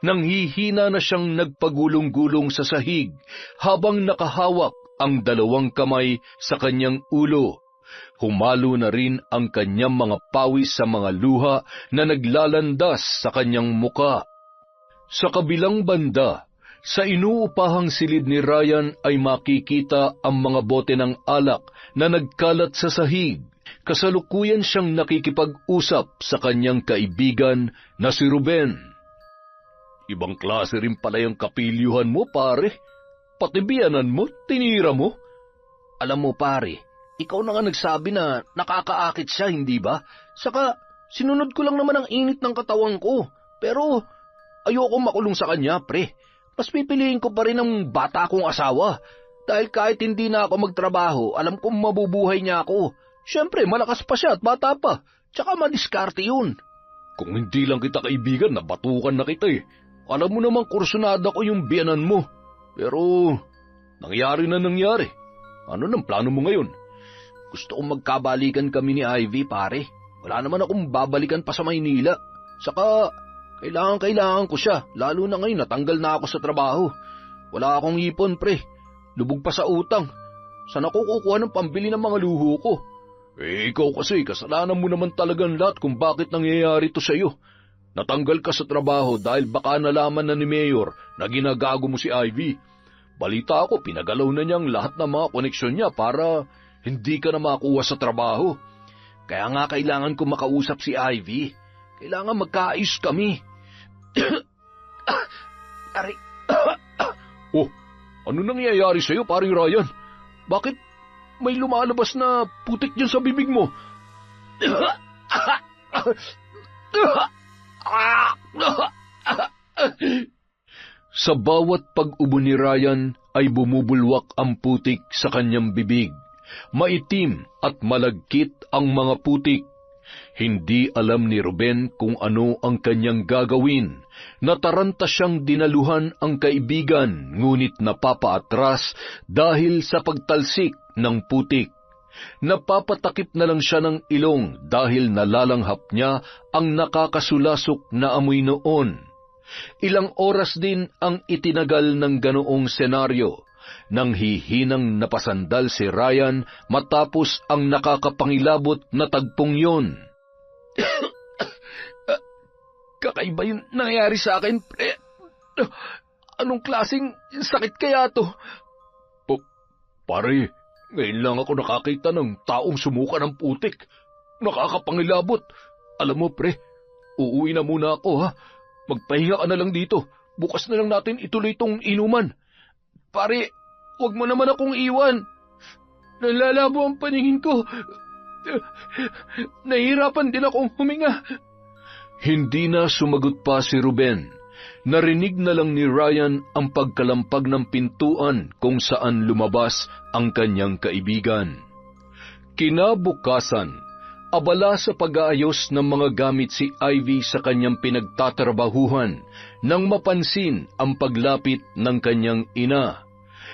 Nang hihina na siyang nagpagulong-gulong sa sahig habang nakahawak ang 2 kamay sa kanyang ulo. Humalo na rin ang kanyang mga pawis sa mga luha na naglalandas sa kanyang muka. Sa kabilang banda, sa inuupahang silid ni Ryan ay makikita ang mga bote ng alak na nagkalat sa sahig. Kasalukuyan siyang nakikipag-usap sa kanyang kaibigan na si Ruben. Ibang klase rin pala yung kapilyuhan mo, pare. Pati biyanan mo, tinira mo.
Alam mo, pare, ikaw na nga nagsabi na nakakaakit siya, hindi ba? Saka, sinunod ko lang naman ang init ng katawan ko. Pero, ayoko makulong sa kanya, pre. Mas pipiliin ko pa rin ang bata kong asawa. Dahil kahit hindi na ako magtrabaho, alam kong mabubuhay niya ako. Siyempre, malakas pa siya at bata pa. Tsaka madiskarte yun.
Kung hindi lang kita kaibigan, nabatukan na kita eh. Alam mo namang kursunada ko yung biyanan mo. Pero, nangyari. Ano nang plano mo ngayon?
Gusto kong magkabalikan kami ni Ivy, pare. Wala naman akong babalikan pa sa Maynila. Saka, kailangan ko siya. Lalo na ngayon, natanggal na ako sa trabaho. Wala akong ipon, pre. Lubog pa sa utang. Saan ako kukuha ng pambili ng mga luho ko?
Ikaw kasi, kasalanan mo naman talagang lahat kung bakit nangyayari to sa'yo. Natanggal ka sa trabaho dahil baka nalaman na ni Mayor na ginagago mo si Ivy. Balita ako, pinagalaw na niyang lahat ng mga koneksyon niya para hindi ka na makuha sa trabaho.
Kaya nga kailangan ko makausap si Ivy. Kailangan magkaayos kami. Aray.
Oh, ano nangyayari sa'yo, paring Ryan? Bakit may lumalabas na putik dyan sa bibig mo? Sa bawat pag-ubo ni Ryan ay bumubulwak ang putik sa kanyang bibig. Maitim at malagkit ang mga putik. Hindi alam ni Ruben kung ano ang kanyang gagawin. Nataranta siyang dinaluhan ang kaibigan, ngunit napapaatras dahil sa pagtalsik ng putik. Napapatakip na lang siya ng ilong dahil nalalanghap niya ang nakakasulasok na amoy noon. Ilang oras din ang itinagal ng ganoong senaryo nang hihinang napasandal si Ryan matapos ang nakakapangilabot na tagpong yun.
Kakaiba yung nangyayari sa akin, pre. Anong klaseng sakit kaya to?
Pare, ngayon lang ako nakakita ng taong sumuka ng putik. Nakakapangilabot. Alam mo, pre, uuwi na muna ako, ha? Magpahinga ka na lang dito. Bukas na lang natin ituloy tong inuman.
Pare, huwag mo naman akong iwan. Nalalabo ang paningin ko. Nahihirapan din akong huminga.
Hindi na sumagot pa si Ruben. Narinig na lang ni Ryan ang pagkalampag ng pintuan kung saan lumabas ang kanyang kaibigan. Kinabukasan, abala sa pag-aayos ng mga gamit si Ivy sa kanyang pinagtatrabahuhan nang mapansin ang paglapit ng kanyang ina.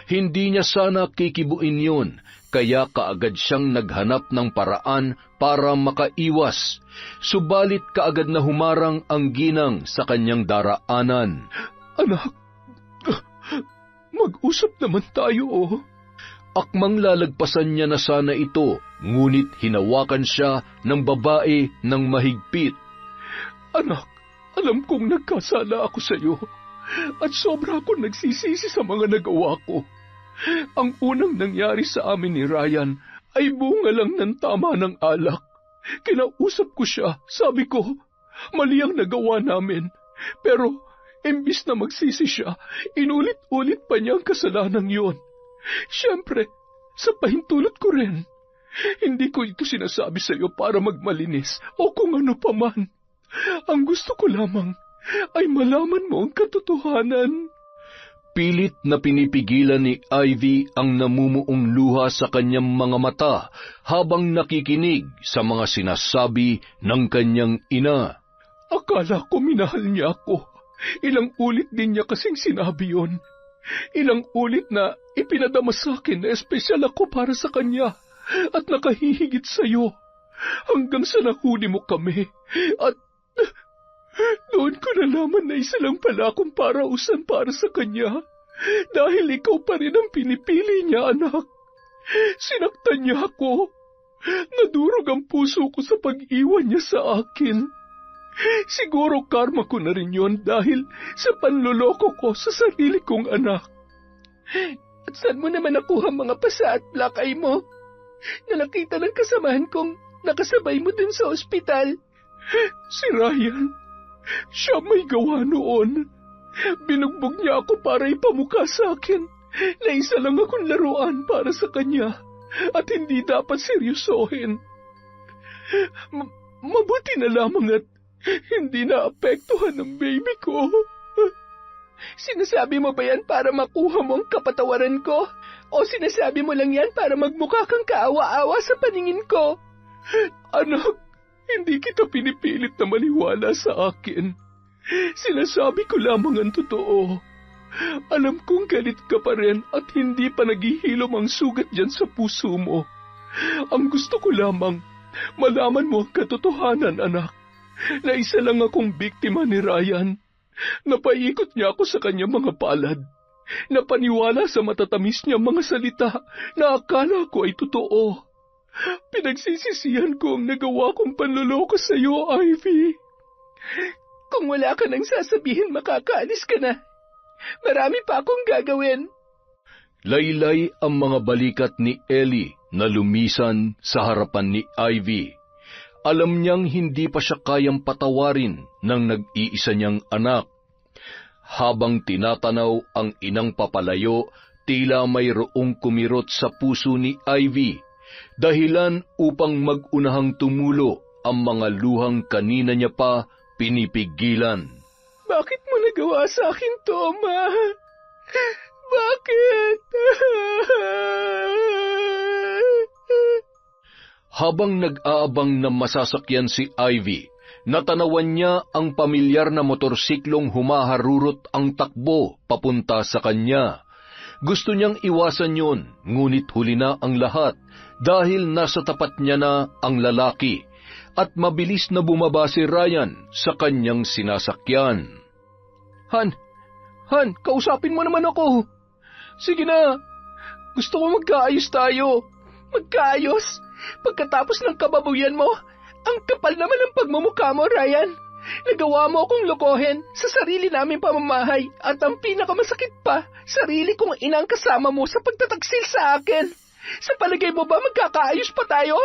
Hindi niya sana kikibuin yun, kaya kaagad siyang naghanap ng paraan para makaiwas. Subalit kaagad na humarang ang ginang sa kanyang daraanan.
Anak, mag-usap naman tayo, oh.
Akmang lalagpasan niya na sana ito, ngunit hinawakan siya ng babae ng mahigpit.
Anak, alam kong nagkasala ako sa iyo at sobra akong nagsisisi sa mga nagawa ko. Ang unang nangyari sa amin ni Ryan ay bunga lang ng tama ng alak. Kinausap ko siya, sabi ko, mali ang nagawa namin. Pero, imbis na magsisi siya, inulit-ulit pa niya ang kasalanan yon. Siyempre, sa pahintulot ko rin. Hindi ko ito sinasabi sa iyo para magmalinis o kung ano pa man. Ang gusto ko lamang ay malaman mo ang katotohanan.
Pilit na pinipigilan ni Ivy ang namumuong luha sa kanyang mga mata habang nakikinig sa mga sinasabi ng kanyang ina.
Akala ko minahal niya ako. Ilang ulit din niya kasing sinabi yon. Ilang ulit na ipinadama sa akin na espesyal ako para sa kanya at nakahihigit sa iyo. Hanggang sa nahuli mo kami at doon ko nalaman na isa lang pala akong parausan para sa kanya dahil ikaw pa rin ang pinipili niya, anak. Sinaktan niya ako. Nadurog ang puso ko sa pag-iwan niya sa akin. Siguro karma ko na rin yon dahil sa panloloko ko sa sarili kong anak. At saan mo naman nakuha mga pasa at black eye mo? Na nakita ng kasamahan kong nakasabay mo dun sa ospital. Si Ryan, siya may gawa noon. Binugbog niya ako para ipamukha sa akin na isa lang akong laruan para sa kanya at hindi dapat seryosohin. Mabuti na lamang at hindi naapektuhan ng baby ko. Sinasabi mo ba yan para makuha mo ang kapatawaran ko? O sinasabi mo lang yan para magmukha kang kaawa-awa sa paningin ko? Anak, hindi kita pinipilit na maniwala sa akin. Sinasabi ko lamang ang totoo. Alam kong galit ka pa rin at hindi pa naghihilom ang sugat dyan sa puso mo. Ang gusto ko lamang, malaman mo ang katotohanan, anak. Na isa lang akong biktima ni Ryan. Napaikot niya ako sa kanyang mga palad. Napaniwala sa matatamis niya mga salita na akala ko ay totoo. Pinagsisisihan ko ang nagawa kong panloloko sa iyo, Ivy. Kung wala ka nang sasabihin, makakaalis ka na. Marami pa akong gagawin.
Laylay ang mga balikat ni Ellie na lumisan sa harapan ni Ivy. Alam niyang hindi pa siya kayang patawarin ng nag-iisa niyang anak. Habang tinatanaw ang inang papalayo, tila mayroong kumirot sa puso ni Ivy, dahilan upang mag-unahang tumulo ang mga luhang kanina niya pa pinipigilan.
Bakit mo nagawa sa akin to, Ma? Bakit?
Habang nag-aabang na masasakyan si Ivy, natanawan niya ang pamilyar na motorsiklong humaharurot ang takbo papunta sa kanya. Gusto niyang iwasan yon, ngunit huli na ang lahat dahil nasa tapat niya na ang lalaki at mabilis na bumaba si Ryan sa kanyang sinasakyan.
Han, kausapin mo naman ako. Sige na, gusto ko magkaayos tayo. Magkaayos? Pagkatapos ng kababuyan mo, ang kapal naman ng pagmumukha mo, Ryan. Nagawa mo akong lokohin sa sarili naming pamamahay at ang pinakamasakit pa, sarili kong inang kasama mo sa pagtataksil sa akin. Sa palagay mo ba magkakaayos pa tayo?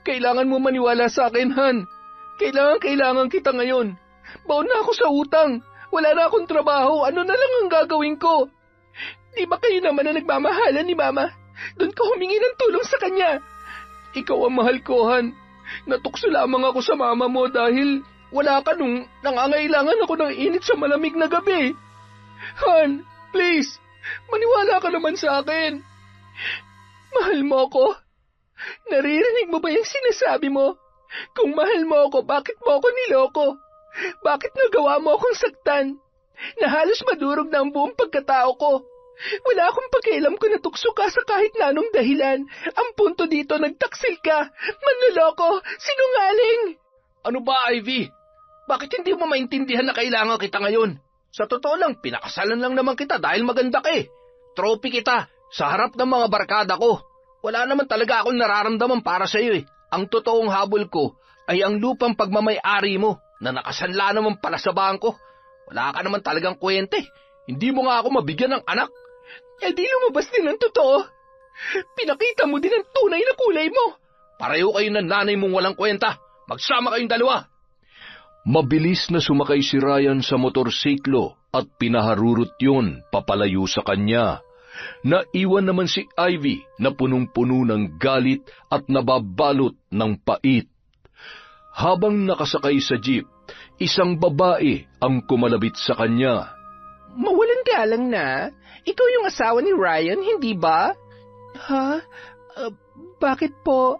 Kailangan mo maniwala sa akin, Han. Kailangan kita ngayon. Baon na ako sa utang. Wala na akong trabaho. Ano na lang ang gagawin ko? Di ba kayo naman na nagmamahalan ni Mama? Doon ka humingi ng tulong sa kanya. Ikaw ang mahal ko, Han. Natukso lamang ako sa mama mo dahil wala ka nung nangangailangan ako ng init sa malamig na gabi. Han, please, maniwala ka naman sa akin. Mahal mo ako? Naririnig mo ba yung sinasabi mo? Kung mahal mo ako, bakit mo ako niloko? Bakit nagawa mo akong saktan? Na halos madurog na ang buong pagkatao ko. Wala akong pakialam kung natukso ka sa kahit na anong dahilan. Ang punto dito, nagtaksil ka. Manloloko, sinungaling.
Ano ba, Ivy? Bakit hindi mo maintindihan na kailangan kita ngayon? Sa totoo lang, pinakasalan lang naman kita dahil maganda ka eh. Trophy kita sa harap ng mga barkada ko. Wala naman talaga akong nararamdaman para sa iyo eh. Ang totoong habol ko ay ang lupang pagmamay-ari mo na nakasanla naman pala sa bangko. Wala ka naman talagang kwente. Hindi mo nga ako mabigyan ng anak.
Eh di lumabas din ang totoo. Pinakita mo din ang tunay na kulay mo.
Pareho kayo ng nanay mong walang kwenta. Magsama kayong dalawa.
Mabilis na sumakay si Ryan sa motorsiklo at pinaharurot yun papalayo sa kanya. Naiwan naman si Ivy na punong-puno ng galit at nababalot ng pait. Habang nakasakay sa jeep, isang babae ang kumalabit sa kanya.
Mawalang galang na. Ikaw yung asawa ni Ryan, hindi ba? Ha? Bakit po?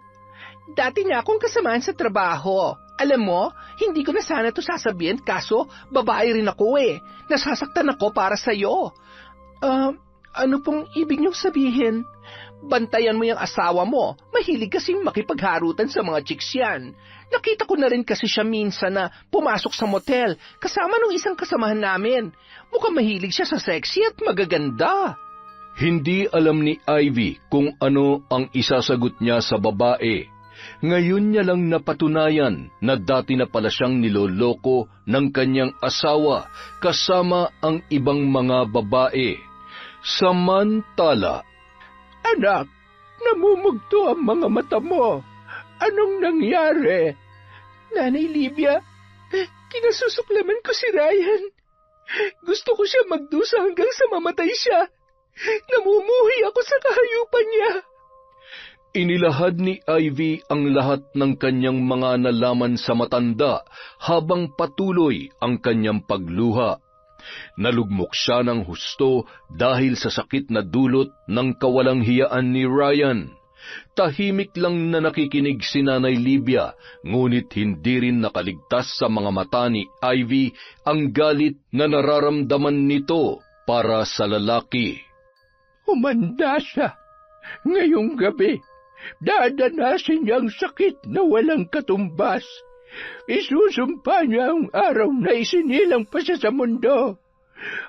Dati niya akong kasamaan sa trabaho. Alam mo, hindi ko na sana to sasabihin kaso babae rin ako eh. Nasasaktan ako para sa'yo. Ano pong ibig niyong sabihin? Bantayan mo yung asawa mo. Mahilig kasing makipagharutan sa mga chicks yan. Nakita ko na rin kasi siya minsan na pumasok sa motel kasama nung isang kasamahan namin. Mukhang mahilig siya sa sexy at magaganda.
Hindi alam ni Ivy kung ano ang isasagot niya sa babae. Ngayon niya lang napatunayan na dati na pala siyang niloloko ng kanyang asawa kasama ang ibang mga babae. Samantala,
Anak, namumugto ang mga mata mo. Anong nangyari? Nanay Livia, kinasusuklaman ko si Ryan. Gusto ko siya magdusa hanggang sa mamatay siya. Namumuhi ako sa kahayupan niya.
inilahad ni Ivy ang lahat ng kanyang mga nalaman sa matanda habang patuloy ang kanyang pagluha. Nalugmok siya ng husto dahil sa sakit na dulot ng kawalang hiyaan ni Ryan. Tahimik lang na nakikinig si Nanay Livia, ngunit hindi rin nakaligtas sa mga mata ni Ivy ang galit na nararamdaman nito para sa lalaki.
Humanda siya. Ngayong gabi, dadanasin niya ang sakit na walang katumbas. Isusumpa niya ang araw na isinilang pa siya sa mundo.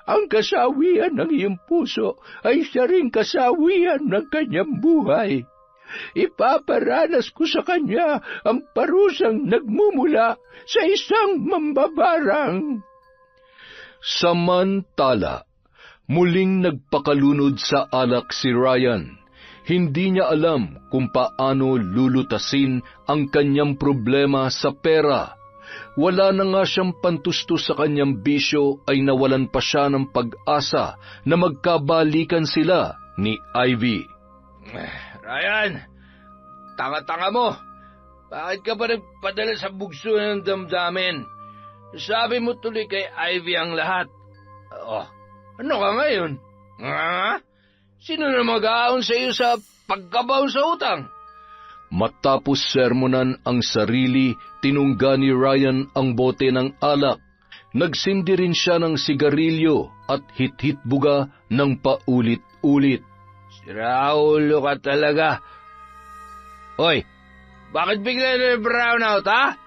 Ang kasawian ng iyong puso ay siya ring kasawian ng kanyang buhay. Ipaparanas ko sa kanya ang parusang nagmumula sa isang mambabarang.
Samantala, muling nagpakalunod sa alak si Ryan. Hindi niya alam kung paano lulutasin ang kanyang problema sa pera. Wala na nga siyang pantustos sa kanyang bisyo ay nawalan pa siya ng pag-asa na magkabalikan sila ni Ivy.
Ryan, tanga-tanga mo. Bakit ka ba nagpadala sa bugso ng damdamin? Sabi mo tuloy kay Ivy ang lahat. Ano ka ngayon? Sino na mag-aon sa iyo sa pagkabaon sa utang?
Matapos sermonan ang sarili, tinungga ni Ryan ang bote ng alak. Nagsindi rin siya ng sigarilyo at hit-hit-buga ng paulit-ulit.
Siraulo ka talaga. Hoy, bakit bigla na brown out, ha?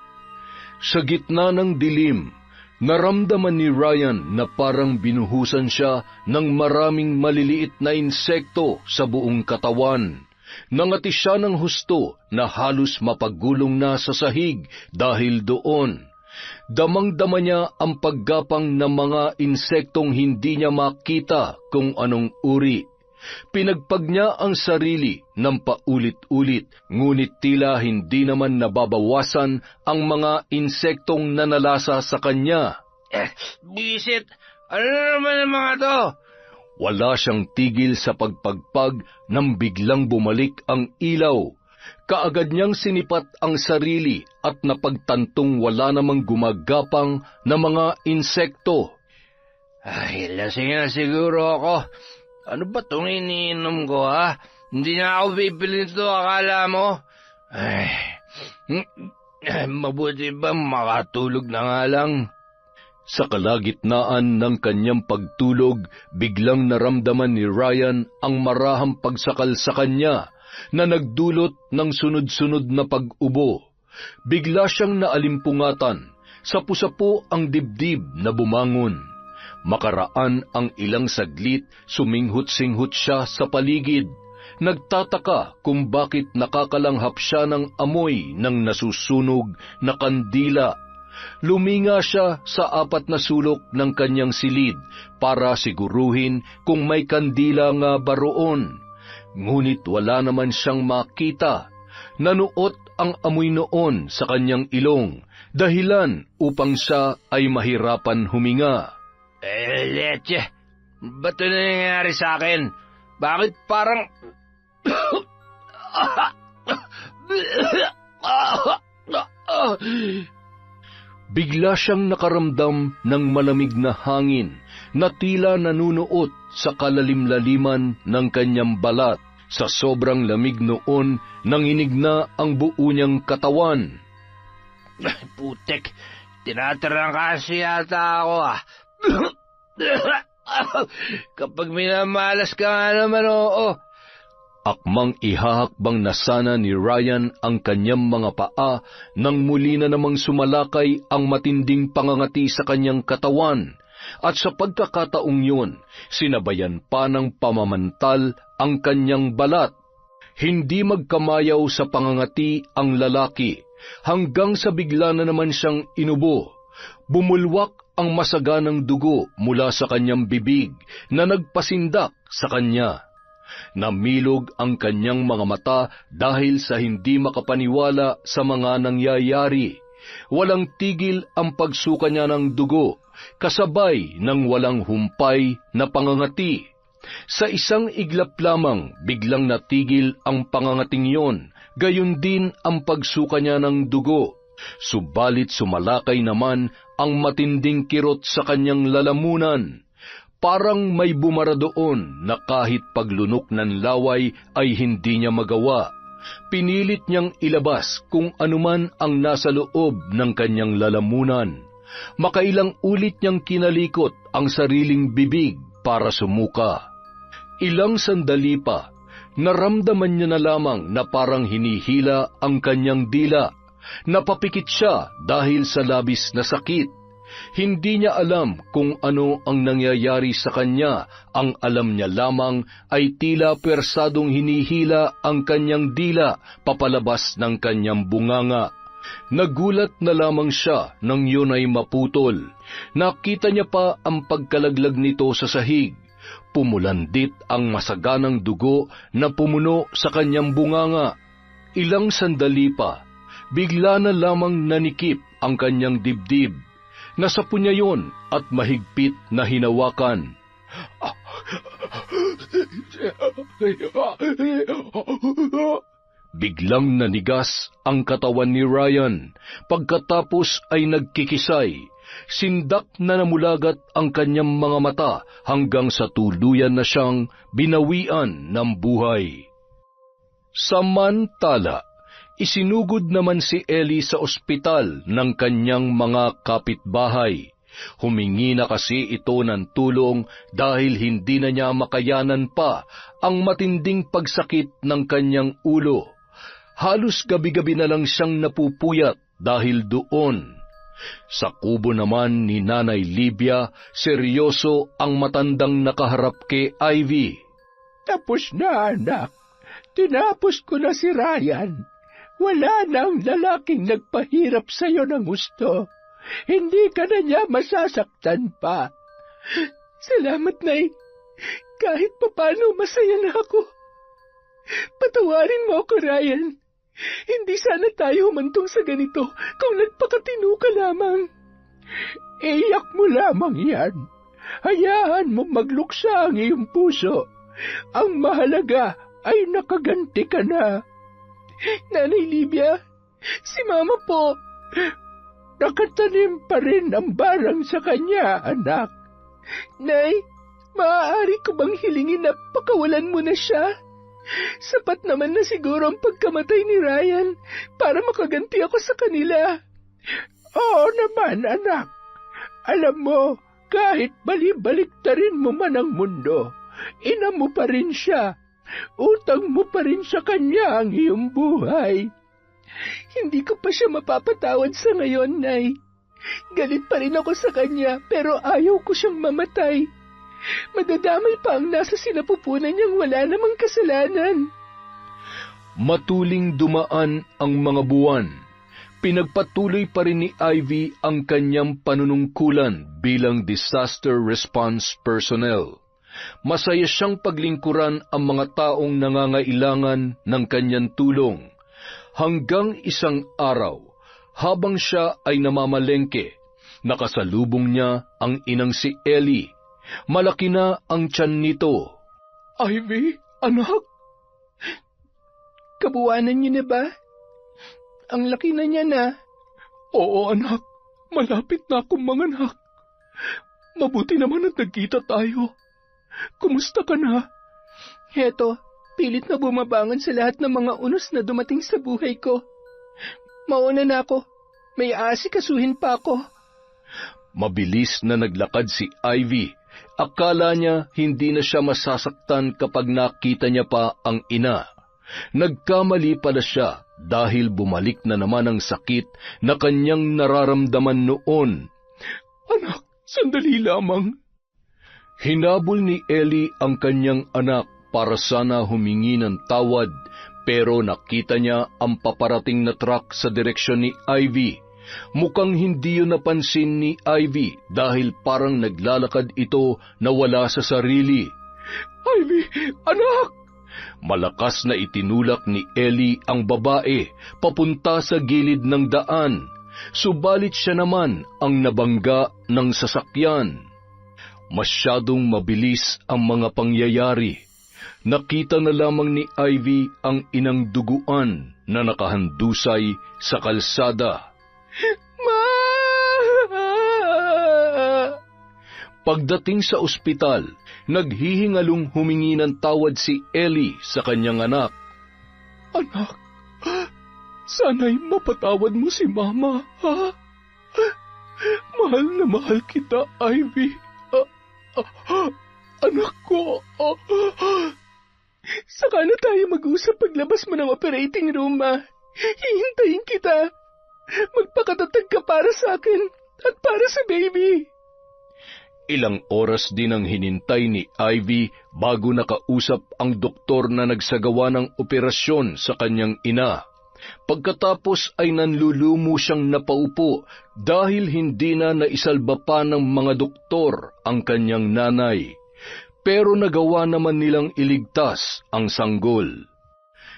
Sa gitna ng dilim, naramdaman ni Ryan na parang binuhusan siya ng maraming maliliit na insekto sa buong katawan. Nangati siya ng husto na halos mapagulong na sa sahig dahil doon. Damang-dama niya ang paggapang ng mga insektong hindi niya makita kung anong uri. Pinagpag niya ang sarili ng paulit-ulit, ngunit tila hindi naman nababawasan ang mga insektong nanalasa sa kanya.
Bisit! Ano na naman ang mga to?
Wala siyang tigil sa pagpagpag nang biglang bumalik ang ilaw. Kaagad niyang sinipat ang sarili at napagtantong wala namang gumagapang na mga insekto.
Ay, lasing na siguro ako. Ano ba itong iniinom ko, ha? Hindi na ako pipilin ito, akala mo? Ay, mabuti ba makatulog na nga lang?
Sa kalagitnaan ng kanyang pagtulog, biglang naramdaman ni Ryan ang marahang pagsakal sa kanya na nagdulot ng sunod-sunod na pag-ubo. Bigla siyang naalimpungatan, sapu-sapu ang dibdib na bumangon. Makaraan ang ilang saglit, suminghut-singhut siya sa paligid. Nagtataka kung bakit nakakalanghap siya ng amoy ng nasusunog na kandila. Luminga siya sa 4 na sulok ng kanyang silid para siguruhin kung may kandila nga ba roon. Ngunit wala naman siyang makita. Nanuot ang amoy noon sa kanyang ilong, dahilan upang siya ay mahirapan huminga.
Leche, ba't ito nangyayari sa akin? Bakit parang...
Bigla siyang nakaramdam ng malamig na hangin na tila nanunuot sa kalalim-laliman ng kanyang balat. Sa sobrang lamig noon, nanginig na ang buo niyang katawan.
Putek, tinatarangkasi yata ako, ah. Kapag minamalas ka nga naman, oo.
Akmang ihahakbang na sana ni Ryan ang kanyang mga paa nang muli na namang sumalakay ang matinding pangangati sa kanyang katawan. At sa pagkakataong yun, sinabayan pa ng pamamantal ang kanyang balat. Hindi magkamayaw sa pangangati ang lalaki, hanggang sa bigla na naman siyang inubo. Bumulwak ang masaganang dugo mula sa kanyang bibig na nagpasindak sa kanya. Namilog ang kanyang mga mata dahil sa hindi makapaniwala sa mga nangyayari. Walang tigil ang pagsuka niya ng dugo, kasabay ng walang humpay na pangangati. Sa isang iglap lamang, biglang natigil ang pangangating yon, gayon din ang pagsuka niya ng dugo. Subalit sumalakay naman ang matinding kirot sa kanyang lalamunan. Parang may bumara doon na kahit paglunok ng laway ay hindi niya magawa. Pinilit niyang ilabas kung anuman ang nasa loob ng kanyang lalamunan. Makailang ulit niyang kinalikot ang sariling bibig para sumuka. Ilang sandali pa, naramdaman niya na lamang na parang hinihila ang kanyang dila. Napapikit siya dahil sa labis na sakit. Hindi niya alam kung ano ang nangyayari sa kanya. Ang alam niya lamang ay tila persadong hinihila ang kanyang dila papalabas ng kanyang bunganga. Nagulat na lamang siya nang yun ay maputol. Nakita niya pa ang pagkalaglag nito sa sahig. Pumulandit ang masaganang dugo na pumuno sa kanyang bunganga. Ilang sandali pa, bigla na lamang nanikip ang kanyang dibdib. Nasapo niya yun at mahigpit na hinawakan. Biglang nanigas ang katawan ni Ryan. Pagkatapos ay nagkikisay. Sindak na namulagat ang kanyang mga mata hanggang sa tuluyan na siyang binawian ng buhay. Samantala, isinugod naman si Ellie sa ospital ng kanyang mga kapitbahay. Humingi na kasi ito ng tulong dahil hindi na niya makayanan pa ang matinding pagsakit ng kanyang ulo. Halos gabi-gabi na lang siyang napupuyat dahil doon. Sa kubo naman ni Nanay Libya, seryoso ang matandang nakaharap kay Ivy.
Tapos na, anak. Tinapos ko na si Ryan. Wala nang lalaking nagpahirap sa'yo ng gusto. Hindi ka na niya masasaktan pa. Salamat, Nay. Kahit papano masaya na ako. Patawarin mo ako, Ryan. Hindi sana tayo humantong sa ganito kung nagpakatino ka lamang. Iyak mo lamang yan. Hayaan mo magluksa ang iyong puso. Ang mahalaga ay nakaganti ka na. Nanay Libya, si Mama po, nakatanim pa rin ang barang sa kanya, anak. Nay, maaari ko bang hilingin na pakawalan mo na siya? Sapat naman na siguro ang pagkamatay ni Ryan para makaganti ako sa kanila. Oo naman, anak. Alam mo, kahit bali-baliktarin mo man ang mundo, ina mo pa rin siya. Utang mo pa rin sa kanya ang iyong buhay. Hindi ko pa siya mapapatawad sa ngayon, Nay. Galit pa rin ako sa kanya, pero ayaw ko siyang mamatay. Madadamay pa ang nasa sinapupunan niyang wala namang kasalanan.
Matuling dumaan ang mga buwan. Pinagpatuloy pa rin ni Ivy ang kanyang panunungkulan bilang disaster response personnel. Masaya siyang paglingkuran ang mga taong nangangailangan ng kanyang tulong. Hanggang isang araw, habang siya ay namamalengke, nakasalubong niya ang inang si Ellie. Malaki na ang tiyan nito.
Ivy, anak?
Kabuwanan niyo na ba? Ang laki na niya na.
Oo, anak. Malapit na akong manganak. Mabuti naman at nagkita tayo. Kumusta ka na?
Heto, pilit na bumabangon sa lahat ng mga unos na dumating sa buhay ko. Mauna na ako. May aasikasuhin pa ako.
Mabilis na naglakad si Ivy. Akala niya hindi na siya masasaktan kapag nakita niya pa ang ina. Nagkamali pala siya dahil bumalik na naman ang sakit na kanyang nararamdaman noon.
Anak, sandali lamang.
Hinabol ni Ellie ang kanyang anak para sana humingi ng tawad, pero nakita niya ang paparating na truck sa direksyon ni Ivy. Mukhang hindi yun napansin ni Ivy dahil parang naglalakad ito na wala sa sarili.
Ivy, anak!
Malakas na itinulak ni Ellie ang babae papunta sa gilid ng daan, subalit siya naman ang nabangga ng sasakyan. Masyadong mabilis ang mga pangyayari. Nakita na lamang ni Ivy ang inang duguan na nakahandusay sa kalsada.
Ma!
Pagdating sa ospital, naghihingalong humingi ng tawad si Ellie sa kanyang anak.
Anak, sana'y mapatawad mo si Mama, ha? Mahal na mahal kita, Ivy. Anak ko.
Saka na tayo mag-usap paglabas mo ng operating room, Ma. Hihintayin kita. Magpakatatag ka para sa akin at para sa baby.
Ilang oras din ang hinintay ni Ivy bago nakausap ang doktor na nagsagawa ng operasyon sa kanyang ina. Pagkatapos ay nanlulumo siyang napaupo dahil hindi na naisalba pa ng mga doktor ang kanyang nanay. Pero nagawa naman nilang iligtas ang sanggol.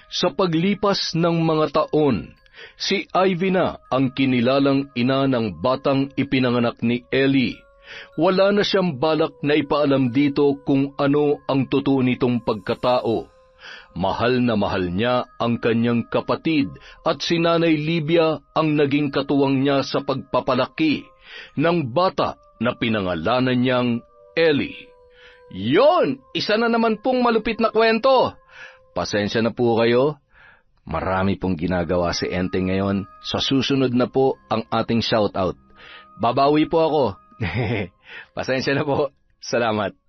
Sa paglipas ng mga taon, si Ivy na ang kinilalang ina ng batang ipinanganak ni Ellie. Wala na siyang balak na ipaalam dito kung ano ang totoo nitong pagkatao. Mahal na mahal niya ang kanyang kapatid at si Nanay Libya ang naging katuwang niya sa pagpapalaki ng bata na pinangalanan niyang Ellie. Yon! Isa na naman pong malupit na kwento. Pasensya na po kayo. Marami pong ginagawa si Enteng ngayon. Sa susunod na po ang ating shoutout. Babawi po ako.
Pasensya na po. Salamat.